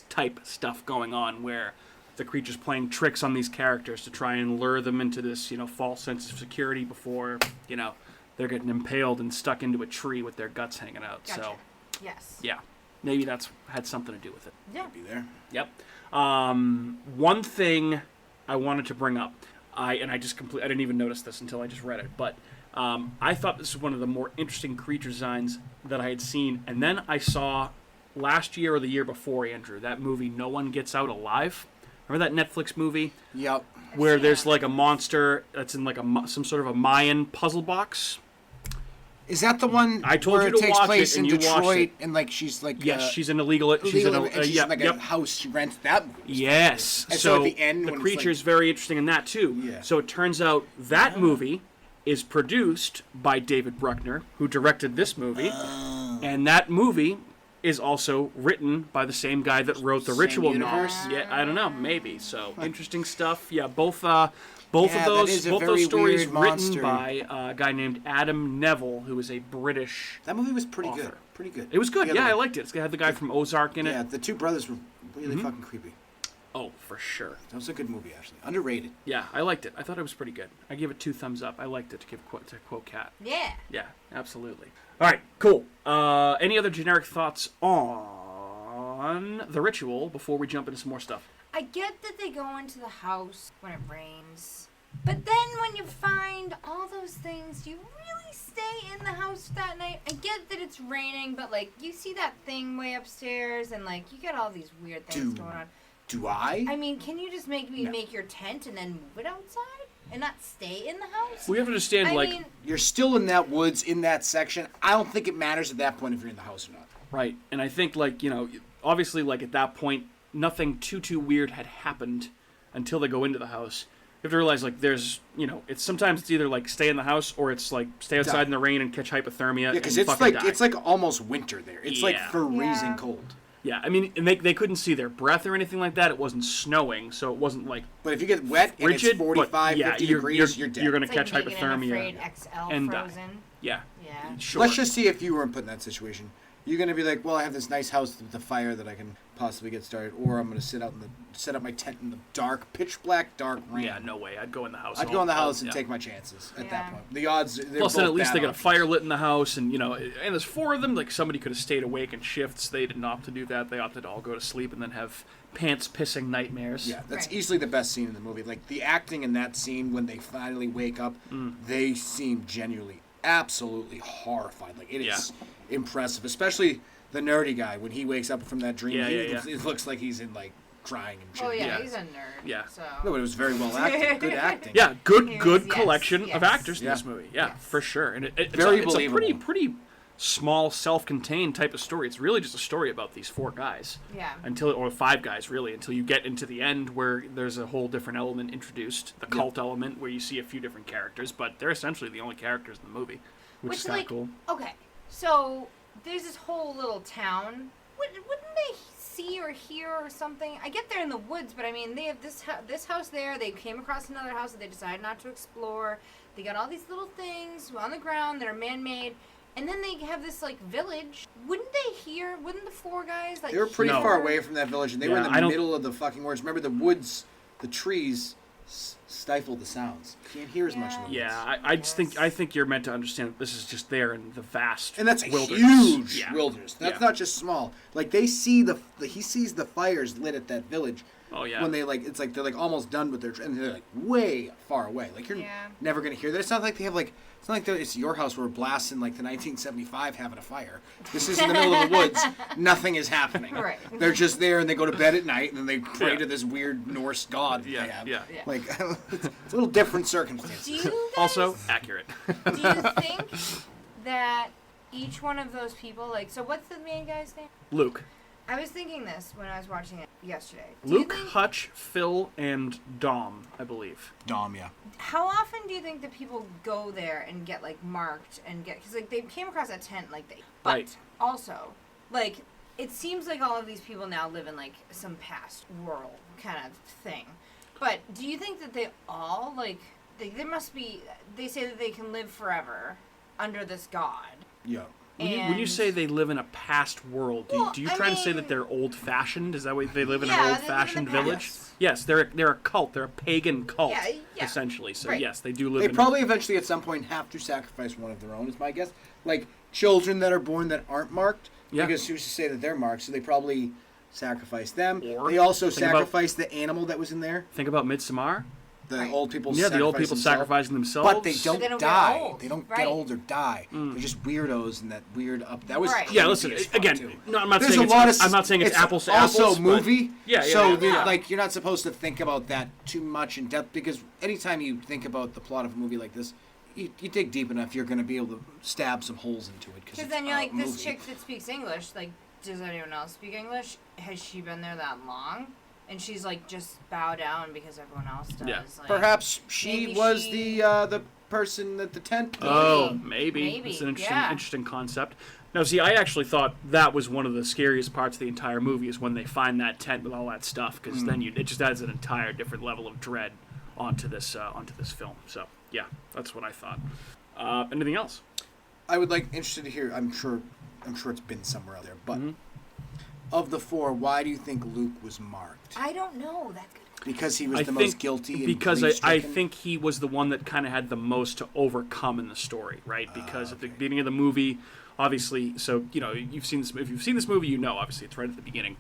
type stuff going on where the creature's playing tricks on these characters to try and lure them into this, false sense of security before, they're getting impaled and stuck into a tree with their guts hanging out. Gotcha. So, Yes. yeah, maybe that's had something to do with it. Yeah. Be there. Yep. One thing I wanted to bring up, I didn't even notice this until I just read it, but I thought this was one of the more interesting creature designs that I had seen, and then I saw last year or the year before, Andrew, that movie No One Gets Out Alive. Remember that Netflix movie Yep. where there's like a monster that's in like some sort of a Mayan puzzle box? Is that the one I told where you it to takes watch place it, in and you watched Detroit it. and like she's like Yes, she's an illegal. She's in a and she's in like a house. She rents that movie. Yes. And so at the end, the when it's creature is like- very interesting in that too. Yeah. So it turns out that movie is produced by David Bruckner, who directed this movie, and that movie is also written by the same guy that wrote the Same Ritual universe? novel. Yeah, I don't know, maybe. So interesting stuff. Yeah, both of that those is a both very those stories weird written monster. by a guy named Adam Neville, who is a British. That movie was pretty Author. good. Pretty good. It was good. The other Yeah, I one. liked it. It had the guy from Ozark in it. Yeah, the two brothers were really fucking creepy. Oh, for sure. That was a good movie, actually. Underrated. Yeah, I liked it. I thought it was pretty good. I gave it 2 thumbs up. I liked it, to quote Kat. Yeah. Yeah, absolutely. All right, cool. Any other generic thoughts on The Ritual before we jump into some more stuff? I get that they go into the house when it rains. But then when you find all those things, do you really stay in the house that night? I get that it's raining, but, like, you see that thing way upstairs, and, like, you get all these weird things going on. Do I? I mean, can you just make me make your tent and then move it outside? And not stay in the house? We have to understand, I like... mean, You're still in that woods, in that section. I don't think it matters at that point if you're in the house or not. Right, and I think, like, you know, obviously, like, at that point, nothing too weird had happened until they go into the house. You have to realize, like, there's, you know, sometimes it's either, like, stay in the house or it's, like, stay outside in the rain and catch hypothermia. Yeah, because and fucking die. it's like almost winter there. It's like Yeah. freezing cold. Yeah, I mean, and they couldn't see their breath or anything like that. It wasn't snowing, so it wasn't, like, But if you get wet and rigid, it's 45, but, 50 degrees, you're dead. You're going it's to like catch making an hypothermia Afraid XL and die. frozen. Yeah. Yeah. Sure. Let's just see if you weren't put in that situation. You're going to be like, well, I have this nice house with a fire that I can possibly get started, or I'm going to set up my tent in the dark, pitch black, dark rain. Yeah, no way. I'd go in the house. I'd go in the house and yeah. take my chances at Yeah. that point. The odds, they're Plus, then both at least bad they got a options. fire lit in the house, and, you know, and there's 4 of them. Like, somebody could have stayed awake in shifts. They didn't opt to do that. They opted to all go to sleep and then have pants-pissing nightmares. Yeah, that's Right. easily the best scene in the movie. Like, the acting in that scene when they finally wake up, they seem genuinely, absolutely horrified. Like, it is impressive, especially the nerdy guy when he wakes up from that dream. Yeah, It looks like he's in, like, crying and shit. Oh, yeah, Yeah. he's a nerd. Yeah. So. No, but it was very well acted. Good acting. Yeah, good Yes, collection yes. of actors in Yeah. this movie. Yeah, Yes. for sure. And it's Very a believable. pretty small, self-contained type of story. It's really just a story about these 4 guys. Yeah. Or 5 guys, really, until you get into the end where there's a whole different element introduced, the cult element, where you see a few different characters, but they're essentially the only characters in the movie, which is kind like, of cool. Okay, so there's this whole little town. Wouldn't they see or hear or something? I get they're in the woods, but I mean, they have this house there. They came across another house that they decided not to explore. They got all these little things on the ground that are man-made. And then they have this, like, village. Wouldn't the 4 guys, like, They were pretty No. far away from that village, and they were in Yeah, I the don't- middle of the fucking woods. Remember, the woods, the trees stifle the sounds. You can't hear as much in the woods. Yeah, I think you're meant to understand that this is just there in the vast And that's a wilderness. huge Yeah. wilderness. That's Yeah. not just small. Like, they see he sees the fires lit at that village. Oh, yeah. When they, like, it's like they're, like, almost done with their, and they're, like, way far away. Like, you're Yeah. never going to hear that. It's not like they have, like, it's not like it's your house where we're blasting, like, the 1975 having a fire. This is in the middle of the woods. Nothing is happening. Right. They're just there, and they go to bed at night, and then they pray Yeah. to this weird Norse god that Yeah, they have. yeah. Yeah. Like, it's a little different circumstances. Do you guys, Also, accurate. do you think that each one of those people, like, so what's the main guy's name? Luke. I was thinking this when I was watching it yesterday. Do you Luke, think- Hutch, Phil, and Dom, I believe. Dom, yeah. How often do you think that people go there and get, like, marked and get, because, like, they came across a tent, like, but Right. also, like, it seems like all of these people now live in, like, some past world kind of thing. But do you think that they all, like, there must be, they say that they can live forever under this god. Yeah. When you say they live in a past world, do you Well, I try to say mean- that they're old-fashioned? Is that why they live in Yeah, an they live in the old-fashioned past. village? Yes, they're a cult. They're a pagan cult, Yeah, yeah. essentially. So Right. yes, they do live They in... probably eventually at some point have to sacrifice one of their own, is my guess. Like children that are born that aren't marked, Yeah. because who's to say that they're marked? So they probably sacrifice them. Or they also think about- sacrifice the animal that was in there. Think about Midsommar. The Right. old people. Yeah, the old sacrifice people themselves. sacrificing themselves. But they don't, they don't get die. old. They don't Right. get old or die. Mm. They're just weirdos in that weird up. That was Right. creepy Yeah, listen. as fuck, Again, too. no, I'm not There's saying a lot of. I'm not saying it's apples to also apples. a but- movie. Yeah, So yeah. Yeah. like you're not supposed to think about that too much in depth, because anytime you think about the plot of a movie like this, you dig deep enough, you're going to be able to stab some holes into it. Because then you're like, a this movie. chick that speaks English, like, does anyone else speak English? Has she been there that long? And she's like, just bow down because everyone else does. Yeah. Like, Perhaps she maybe was she- the person at the tent. Oh, maybe. Maybe, It's an yeah. interesting concept. Now, see, I actually thought that was one of the scariest parts of the entire movie is when they find that tent with all that stuff, because then it just adds an entire different level of dread onto this film. So, yeah, that's what I thought. Anything else? I would like interested to hear. I'm sure it's been somewhere out there, but of the 4, why do you think Luke was marked? I don't know. That's good. Because he was the most guilty and because I grief-stricken? think he was the one that kind of had the most to overcome in the story, right? Because at the beginning of the movie, obviously, so you've seen this. If you've seen this movie, you know obviously it's right at the beginning.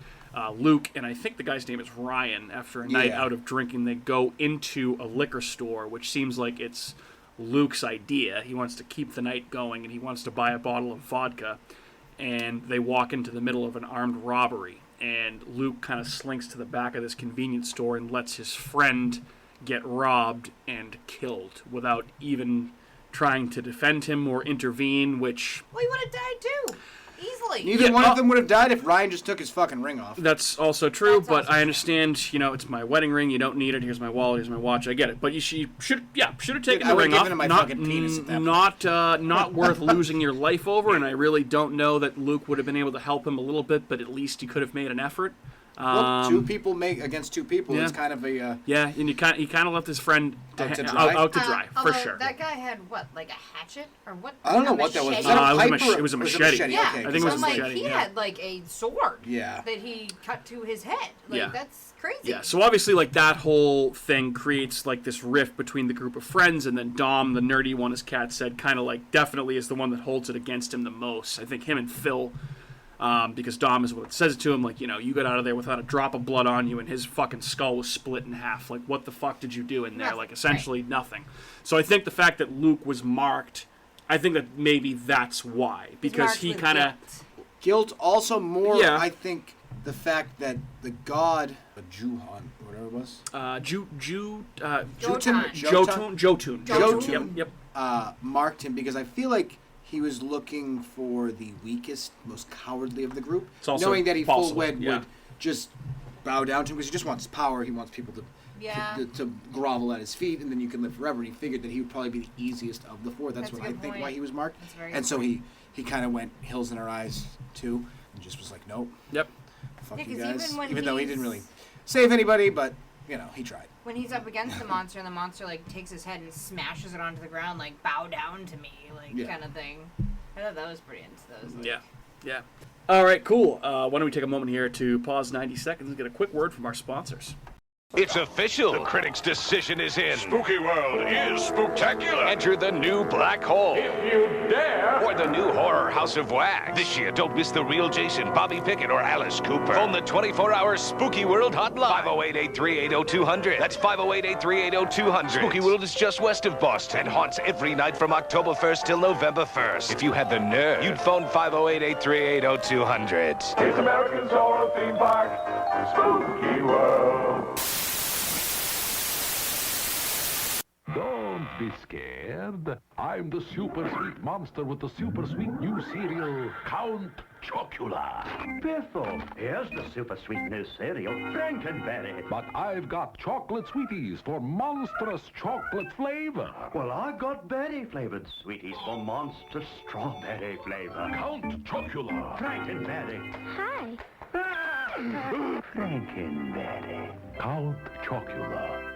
Luke and I think the guy's name is Ryan. After a night out of drinking, they go into a liquor store, which seems like it's Luke's idea. He wants to keep the night going, and he wants to buy a bottle of vodka. And they walk into the middle of an armed robbery. And Luke kind of slinks to the back of this convenience store and lets his friend get robbed and killed without even trying to defend him or intervene, which... Well, he would have died too. Easily. Neither one of them would have died if Ryan just took his fucking ring off. That's also true, That's but also I understand, it's my wedding ring, you don't need it, here's my wallet, here's my watch, I get it. But you should have taken the ring off. My fucking penis at that Not worth losing your life over, and I really don't know that Luke would have been able to help him a little bit, but at least he could have made an effort. Well, 2 people against 2 people. It's kind of a... yeah, and he kind of left his friend out to dry, for sure. That guy had what, like a hatchet or what? I don't know what that was. Machete? Was that a pipe it was a machete. Yeah, Okay, I think it was a like, machete. he had like a sword. Yeah. That he cut to his head. Like that's crazy. Yeah, so obviously, like, that whole thing creates, like, this rift between the group of friends, and then Dom, the nerdy one, as Kat said, kind of, like, definitely is the one that holds it against him the most. I think him and Phil, because Dom is the one that says it to him, like, you got out of there without a drop of blood on you, and his fucking skull was split in half. Like, what the fuck did you do in there? Nothing. Like, essentially nothing. So I think the fact that Luke was marked, I think that maybe that's why. Because he kind of... Guilt, also more, Yeah. I think, the fact that the god, Juhan, whatever it was. Jotunn. Yep. Marked him because I feel like he was looking for the weakest, most cowardly of the group, It's also knowing that he possible, full-wed yeah. would just bow down to him because he just wants power. He wants people to grovel at his feet, and then you can live forever. And he figured that he would probably be the easiest of the 4. That's what I think why he was marked. And so he kind of went hills in our eyes too, and just was like, nope. Yep. Fuck you guys. Even though he didn't really save anybody, but he tried. When he's up against the monster, and the monster like takes his head and smashes it onto the ground, like bow down to me, kind of thing. I thought that was pretty into those. Like, Yeah. All right, cool. Why don't we take a moment here to pause 90 seconds and get a quick word from our sponsors. It's official. The critics' decision is in. Spooky World is spooktacular. Enter the new black hole. If you dare. Or the new horror House of Wax. This year, don't miss the real Jason, Bobby Pickett, or Alice Cooper. Phone the 24-hour Spooky World hotline. 508-838-0200. That's 508-838-0200. Spooky World is just west of Boston and haunts every night from October 1st till November 1st. If you had the nerve, you'd phone 508-838-0200. It's America's horror theme park. Spooky World. Don't be scared. I'm the super sweet monster with the super sweet new cereal, Count Chocula. Biffle, here's the super sweet new cereal, Frankenberry. But I've got chocolate sweeties for monstrous chocolate flavor. Well, I've got berry-flavored sweeties for monster strawberry flavor. Count Chocula. Frankenberry. Hi. Frankenberry. Count Chocula.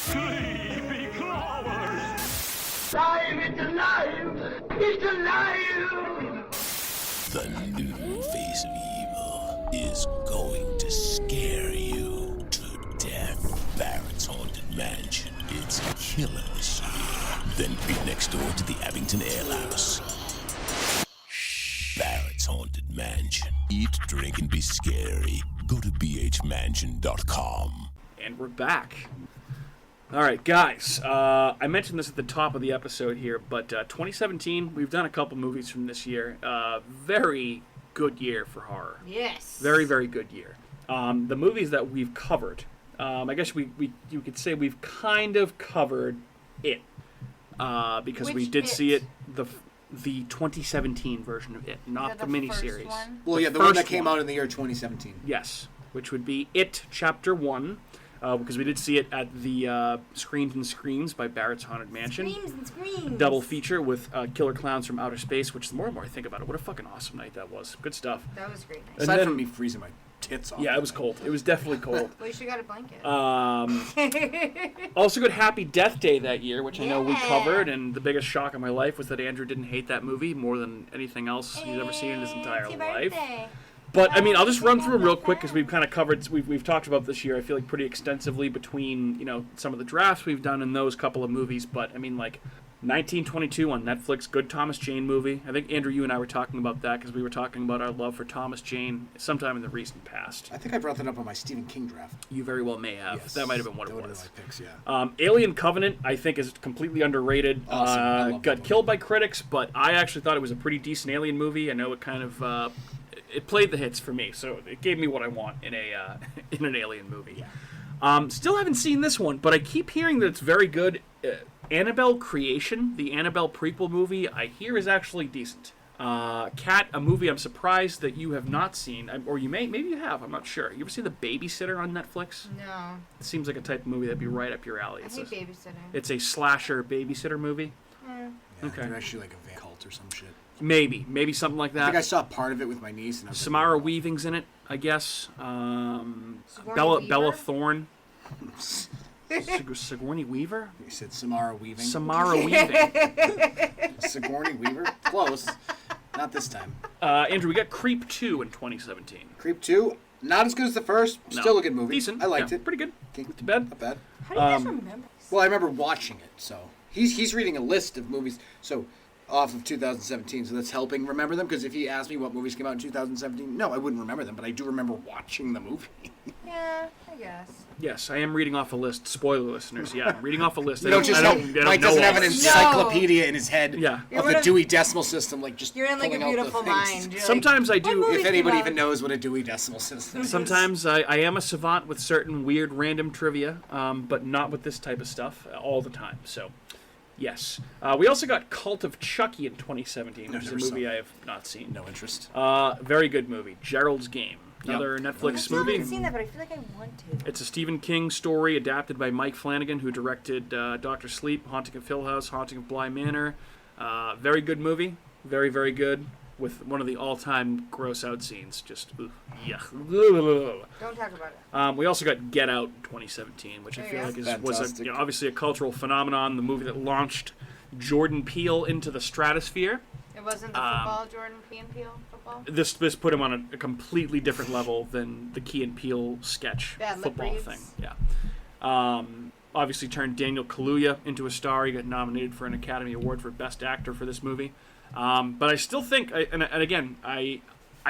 Sleepy Clovers. Alive! It's alive! It's alive! The new face of evil is going to scare you to death. Barrett's Haunted Mansion. It's killer this year. Then be next door to the Abington Ale House. Barrett's Haunted Mansion. Eat, drink, and be scary. Go to bhmansion.com. And we're back. All right, guys. I mentioned this at the top of the episode here, but 2017, we've done a couple movies from this year. Very good year for horror. Yes. Very, very good year. The movies that we've covered, I guess you could say we've kind of covered it, because we did see it, the 2017 version of it, not the miniseries. Well, yeah, the one that came out in the year 2017. Yes, which would be It Chapter 1. Because we did see it at the Screams and Screams by Barrett's Haunted Mansion. Screams and Screams. Double feature with Killer Clowns from Outer Space, which the more and more I think about it, what a fucking awesome night that was. Good stuff. That was great. Aside from me freezing my tits off. Yeah, it was cold. It was definitely cold. Well, you should have got a blanket. Also got Happy Death Day that year, which I know we covered, and the biggest shock of my life was that Andrew didn't hate that movie more than anything else he's ever seen in his entire life. But, I mean, I'll just run through them real quick because we've kind of covered, we've talked about this year, I feel like, pretty extensively between, you know, some of the drafts we've done and those couple of movies. But, I mean, like, 1922 on Netflix, good Thomas Jane movie. I think, Andrew, you and I were talking about that because we were talking about our love for Thomas Jane sometime in the recent past. I think I brought that up on my Stephen King draft. You very well may have. Yes. That might have been what it was. One of my picks, yeah. Alien Covenant, I think, is completely underrated. Awesome. Got killed by critics, but I actually thought it was a pretty decent Alien movie. I know it kind of... it played the hits for me, so it gave me what I want in a in an Alien movie. Yeah. Still haven't seen this one, but I keep hearing that it's very good. Annabelle Creation, the Annabelle prequel movie, I hear is actually decent. Kat, a movie I'm surprised that you have not seen, or you maybe you have, I'm not sure. You ever see The Babysitter on Netflix? No. It seems like a type of movie that'd be right up your alley. I hate babysitting. It's a slasher babysitter movie. Yeah, Okay. they're actually like a van cult or some shit. Maybe something like that. I think I saw part of it with my niece. And Samara Weaving's in it, I guess. Bella Thorne. Sigourney Weaver? You said Samara Weaving. Samara Weaving. Sigourney Weaver? Close. Not this time. Andrew, we got Creep 2 in 2017. Creep 2, not as good as the first. No. Still a good movie. Decent. I liked Yeah, it. Pretty good. Okay. Not too bad. Not bad. How do you guys remember this? Well, I remember watching it, so he's reading a list of movies. So off of 2017, so that's helping remember them. Because if he asked me what movies came out in 2017, no, I wouldn't remember them, but I do remember watching the movie. Yeah, I guess. Yes, I am reading off a list. Spoiler, listeners. Yeah, I'm reading off a list. Mike doesn't have an encyclopedia in his head of the Dewey Decimal System, like just you're in like a beautiful mind. You're Sometimes like, I do. what If movies anybody came out? even knows what a Dewey Decimal System is. Sometimes I am a savant with certain weird random trivia, but not with this type of stuff all the time. So, yes. We also got Cult of Chucky in 2017, which is a movie I have not seen. No interest. Very good movie. Gerald's Game. Another Netflix movie. I haven't seen that, but I feel like I want to. It's a Stephen King story adapted by Mike Flanagan, who directed Dr. Sleep, Haunting of Hill House, Haunting of Bly Manor. Very good movie. Very, very good. With one of the all-time gross-out scenes. Just, yuck. Don't talk about it. We also got Get Out 2017, which I feel like was obviously a cultural phenomenon. The movie that launched Jordan Peele into the stratosphere. It wasn't the football Jordan Peele football? This put him on a completely different level than the Key and Peele sketch football thing. Yeah. Obviously turned Daniel Kaluuya into a star. He got nominated for an Academy Award for Best Actor for this movie. But I still think, and again, I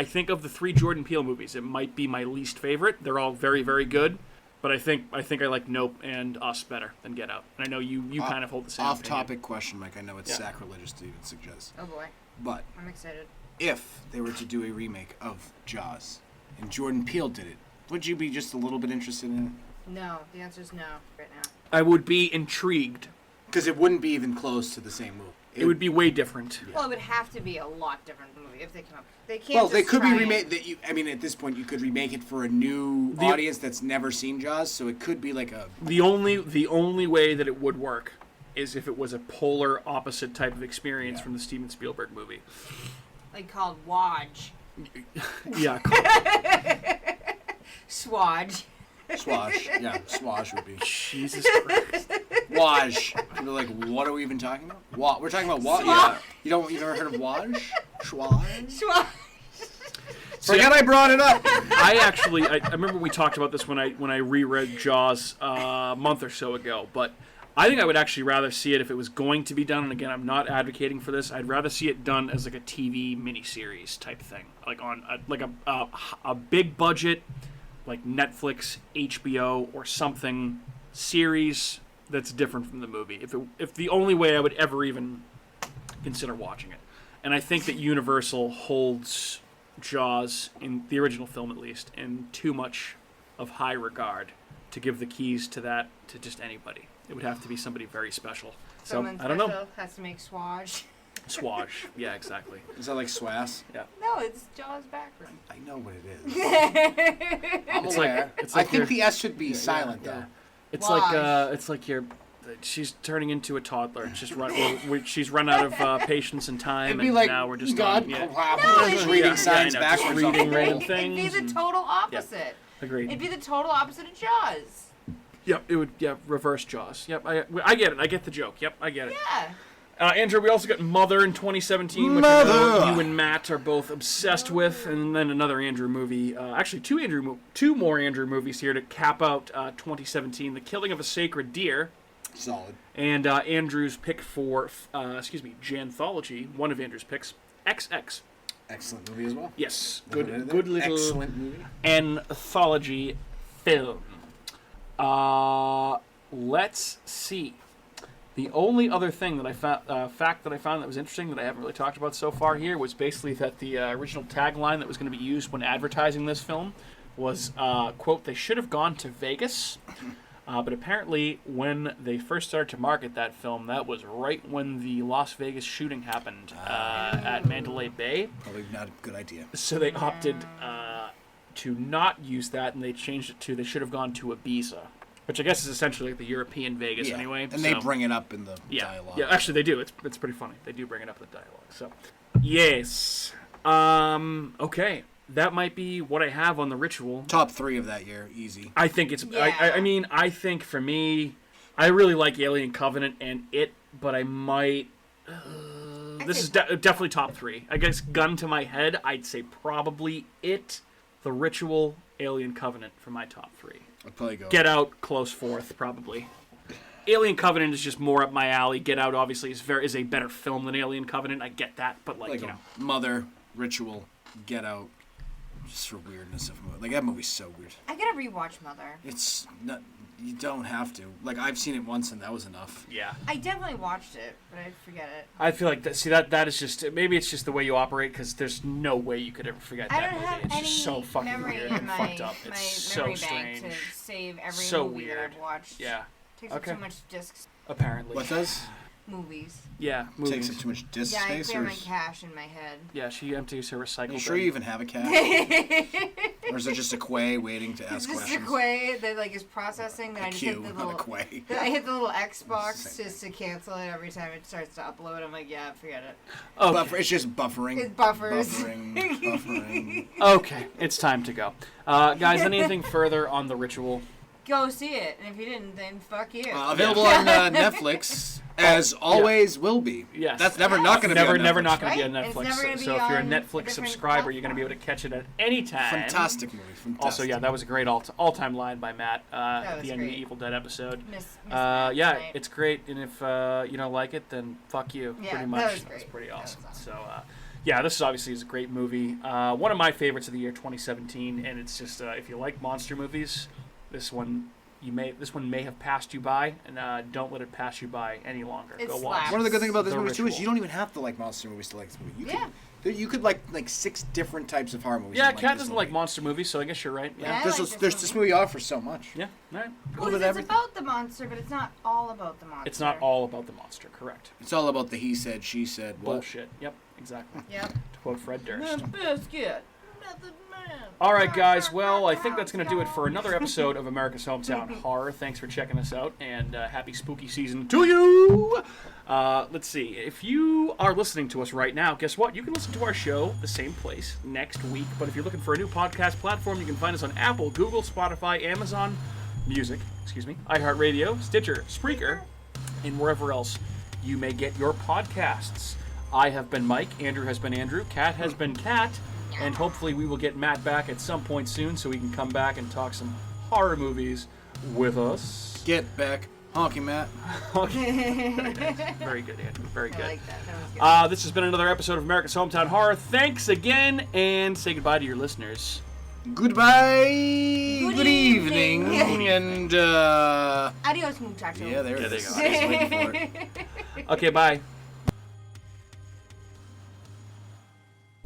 think of the three Jordan Peele movies, it might be my least favorite. They're all very, very good. But I think I like Nope and Us better than Get Out. And I know you kind of hold the same Off-topic question, Mike. I know it's sacrilegious to even suggest. Oh, boy. But I'm excited. If they were to do a remake of Jaws and Jordan Peele did it, would you be just a little bit interested in it? No. The answer is no right now. I would be intrigued. Because it wouldn't be even close to the same movie. It would be way different. Well, it would have to be a lot different movie if they come up. They can't. Well, just they could be try remade. I mean, at this point, you could remake it for a new audience that's never seen Jaws. So it could be like a. The only way that it would work is if it was a polar opposite type of experience from the Steven Spielberg movie. Like called Wodge. Yeah. Swodge. Swash. Yeah, Swash would be. Jesus Christ. Waj. People are like, what are we even talking about? We're talking about what? Swah. Yeah. You've never heard of Waj? Schwaj? Schwaj. Forget I brought it up. I remember we talked about this when I reread Jaws a month or so ago, but I think I would actually rather see it if it was going to be done. And again, I'm not advocating for this. I'd rather see it done as like a TV miniseries type thing, like on a big budget, like Netflix, HBO, or something series that's different from the movie. If the only way I would ever even consider watching it, and I think that Universal holds Jaws, in the original film at least, in too much of high regard to give the keys to that to just anybody. It would have to be somebody very special. Someone so I don't know. special has to make Swodge. Swash. Yeah, exactly. Is that like Swass? Yeah. No, it's Jaws background. I know what it is. I'm It's aware. like- it's like I think your- the S should be silent though. It's Why? like you're. She's turning into a toddler. It's just she's run out of patience and time, It'd be and like, now we're just God, on. Yeah. just reading signs I know, just backwards. reading off the random wall. things. It'd be the and- total opposite. Agreed. It'd be the total opposite of Jaws. Yep, it would. Yeah, reverse Jaws. Yep, I get it. I get the joke. Yep, I get it. Yeah. Andrew, we also got Mother in 2017, which I know you and Matt are both obsessed with, and then another Andrew movie. Actually, two more Andrew movies here to cap out 2017: The Killing of a Sacred Deer. Solid. And Andrew's pick for, Janthology, one of Andrew's picks, XX. Excellent movie as well. Yes, good little excellent movie. anthology film. Let's see. The only other thing that I found, fact that I found that was interesting that I haven't really talked about so far here was basically that the original tagline that was going to be used when advertising this film was, quote, "They should have gone to Vegas." But apparently, when they first started to market that film, that was right when the Las Vegas shooting happened at Mandalay Bay. Probably not a good idea. So they opted to not use that, and they changed it to they should have gone to Ibiza, which I guess is essentially like the European Vegas anyway. And they bring it up in the dialogue. Yeah, actually they do. It's pretty funny. They do bring it up in the dialogue. So, yes. Okay. That might be what I have on The Ritual. Top 3 of that year, easy. I think it's... Yeah. I think for me, I really like Alien Covenant and It, but I might... this is definitely top 3. I guess gun to my head, I'd say probably It, The Ritual, Alien Covenant for my top 3. I'd probably go... Get Out, close 4th, probably. Alien Covenant is just more up my alley. Get Out, obviously, is a better film than Alien Covenant. I get that, but Mother, Ritual, Get Out... Just for weirdness of movie. Like, that movie's so weird. I gotta rewatch Mother. It's not... You don't have to. Like, I've seen it once, and that was enough. Yeah. I definitely watched it, but I forget it. I feel like that is just... Maybe it's just the way you operate, because there's no way you could ever forget that movie. It's just so fucking weird and fucked up. It's so strange. To save every so movie weird. that I've watched. Yeah. Takes up too much disc Apparently. What does? Movies. Yeah, movies. Takes up too much disc Yeah, space? I clear my cache in my head. Yeah, she empties her recycle You sure you even have a cache? Or is it just a quay waiting to ask questions? Just a quay that is processing. Then I just hit the little quay. I hit the little Xbox just to cancel it every time it starts to upload. I'm like, yeah, forget it. Okay. It's just buffering. It buffers. Buffering. Okay, it's time to go. Guys, anything further on The Ritual? Go see it, and if you didn't, then fuck you. Available on Netflix, as always will be. Yes. That's never not going to be on Netflix. Never not going to Right? be on It's Netflix. never gonna So be if you're a on Netflix a different subscriber, you're going to be able to platform. catch it at any time. Fantastic movie. Fantastic. Also, yeah, that was a great all-time line by Matt at was the end of great. the Evil Dead episode. Miss Matt Yeah, tonight. it's great, and if you don't like it, then fuck you. Yeah, pretty that much. was great. That's pretty That was awesome. awesome. So, yeah, this obviously is a great movie. One of my favorites of the year, 2017, and it's just if you like monster movies, this one may have passed you by, and don't let it pass you by any longer. It Go watch. slaps. One of the good things about this The movie too is Ritual. you don't even have to like monster movies to like this movie. You could like 6 different types of horror movies. Yeah, and Kat this doesn't movie. like monster movies, so I guess you're right. Yeah. I There's like this movie offers so much. Yeah, all right. Well, it's about the monster, but it's not all about the monster. It's not all about the monster, correct. It's all about the he said, she said. What? Bullshit. Yep, exactly. Yep. To quote Fred Durst. Biscuit. Method Man. All right, guys. Well, I think that's going to do it for another episode of America's Hometown Horror. Thanks for checking us out, and happy spooky season to you. Let's see. If you are listening to us right now, guess what? You can listen to our show the same place next week. But if you're looking for a new podcast platform, you can find us on Apple, Google, Spotify, Amazon Music, iHeartRadio, Stitcher, Spreaker, and wherever else you may get your podcasts. I have been Mike. Andrew has been Andrew. Kat has been Kat. And hopefully we will get Matt back at some point soon so he can come back and talk some horror movies with us. Get back. Honky Matt. Very good, Andrew. Very good. I like that. That was good. This has been another episode of America's Hometown Horror. Thanks again, and say goodbye to your listeners. Goodbye. Good evening. evening. And, Adios, muchacho. yeah, there Yeah, it there is. you go. I was waiting for it. Okay, bye.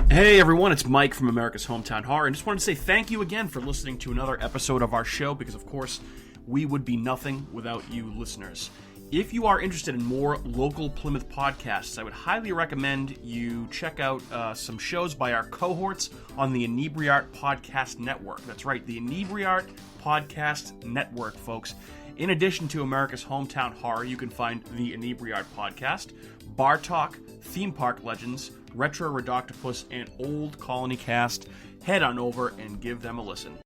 Hey everyone, it's Mike from America's Hometown Horror, and just wanted to say thank you again for listening to another episode of our show, because of course, we would be nothing without you listeners. If you are interested in more local Plymouth podcasts, I would highly recommend you check out some shows by our cohorts on the Inebriart Podcast Network. That's right, the Inebriart Podcast Network, folks. In addition to America's Hometown Horror, you can find the Inebriart Podcast, Bar Talk, Theme Park Legends, Retro Redoctopus, and Old Colony Cast. Head on over and give them a listen.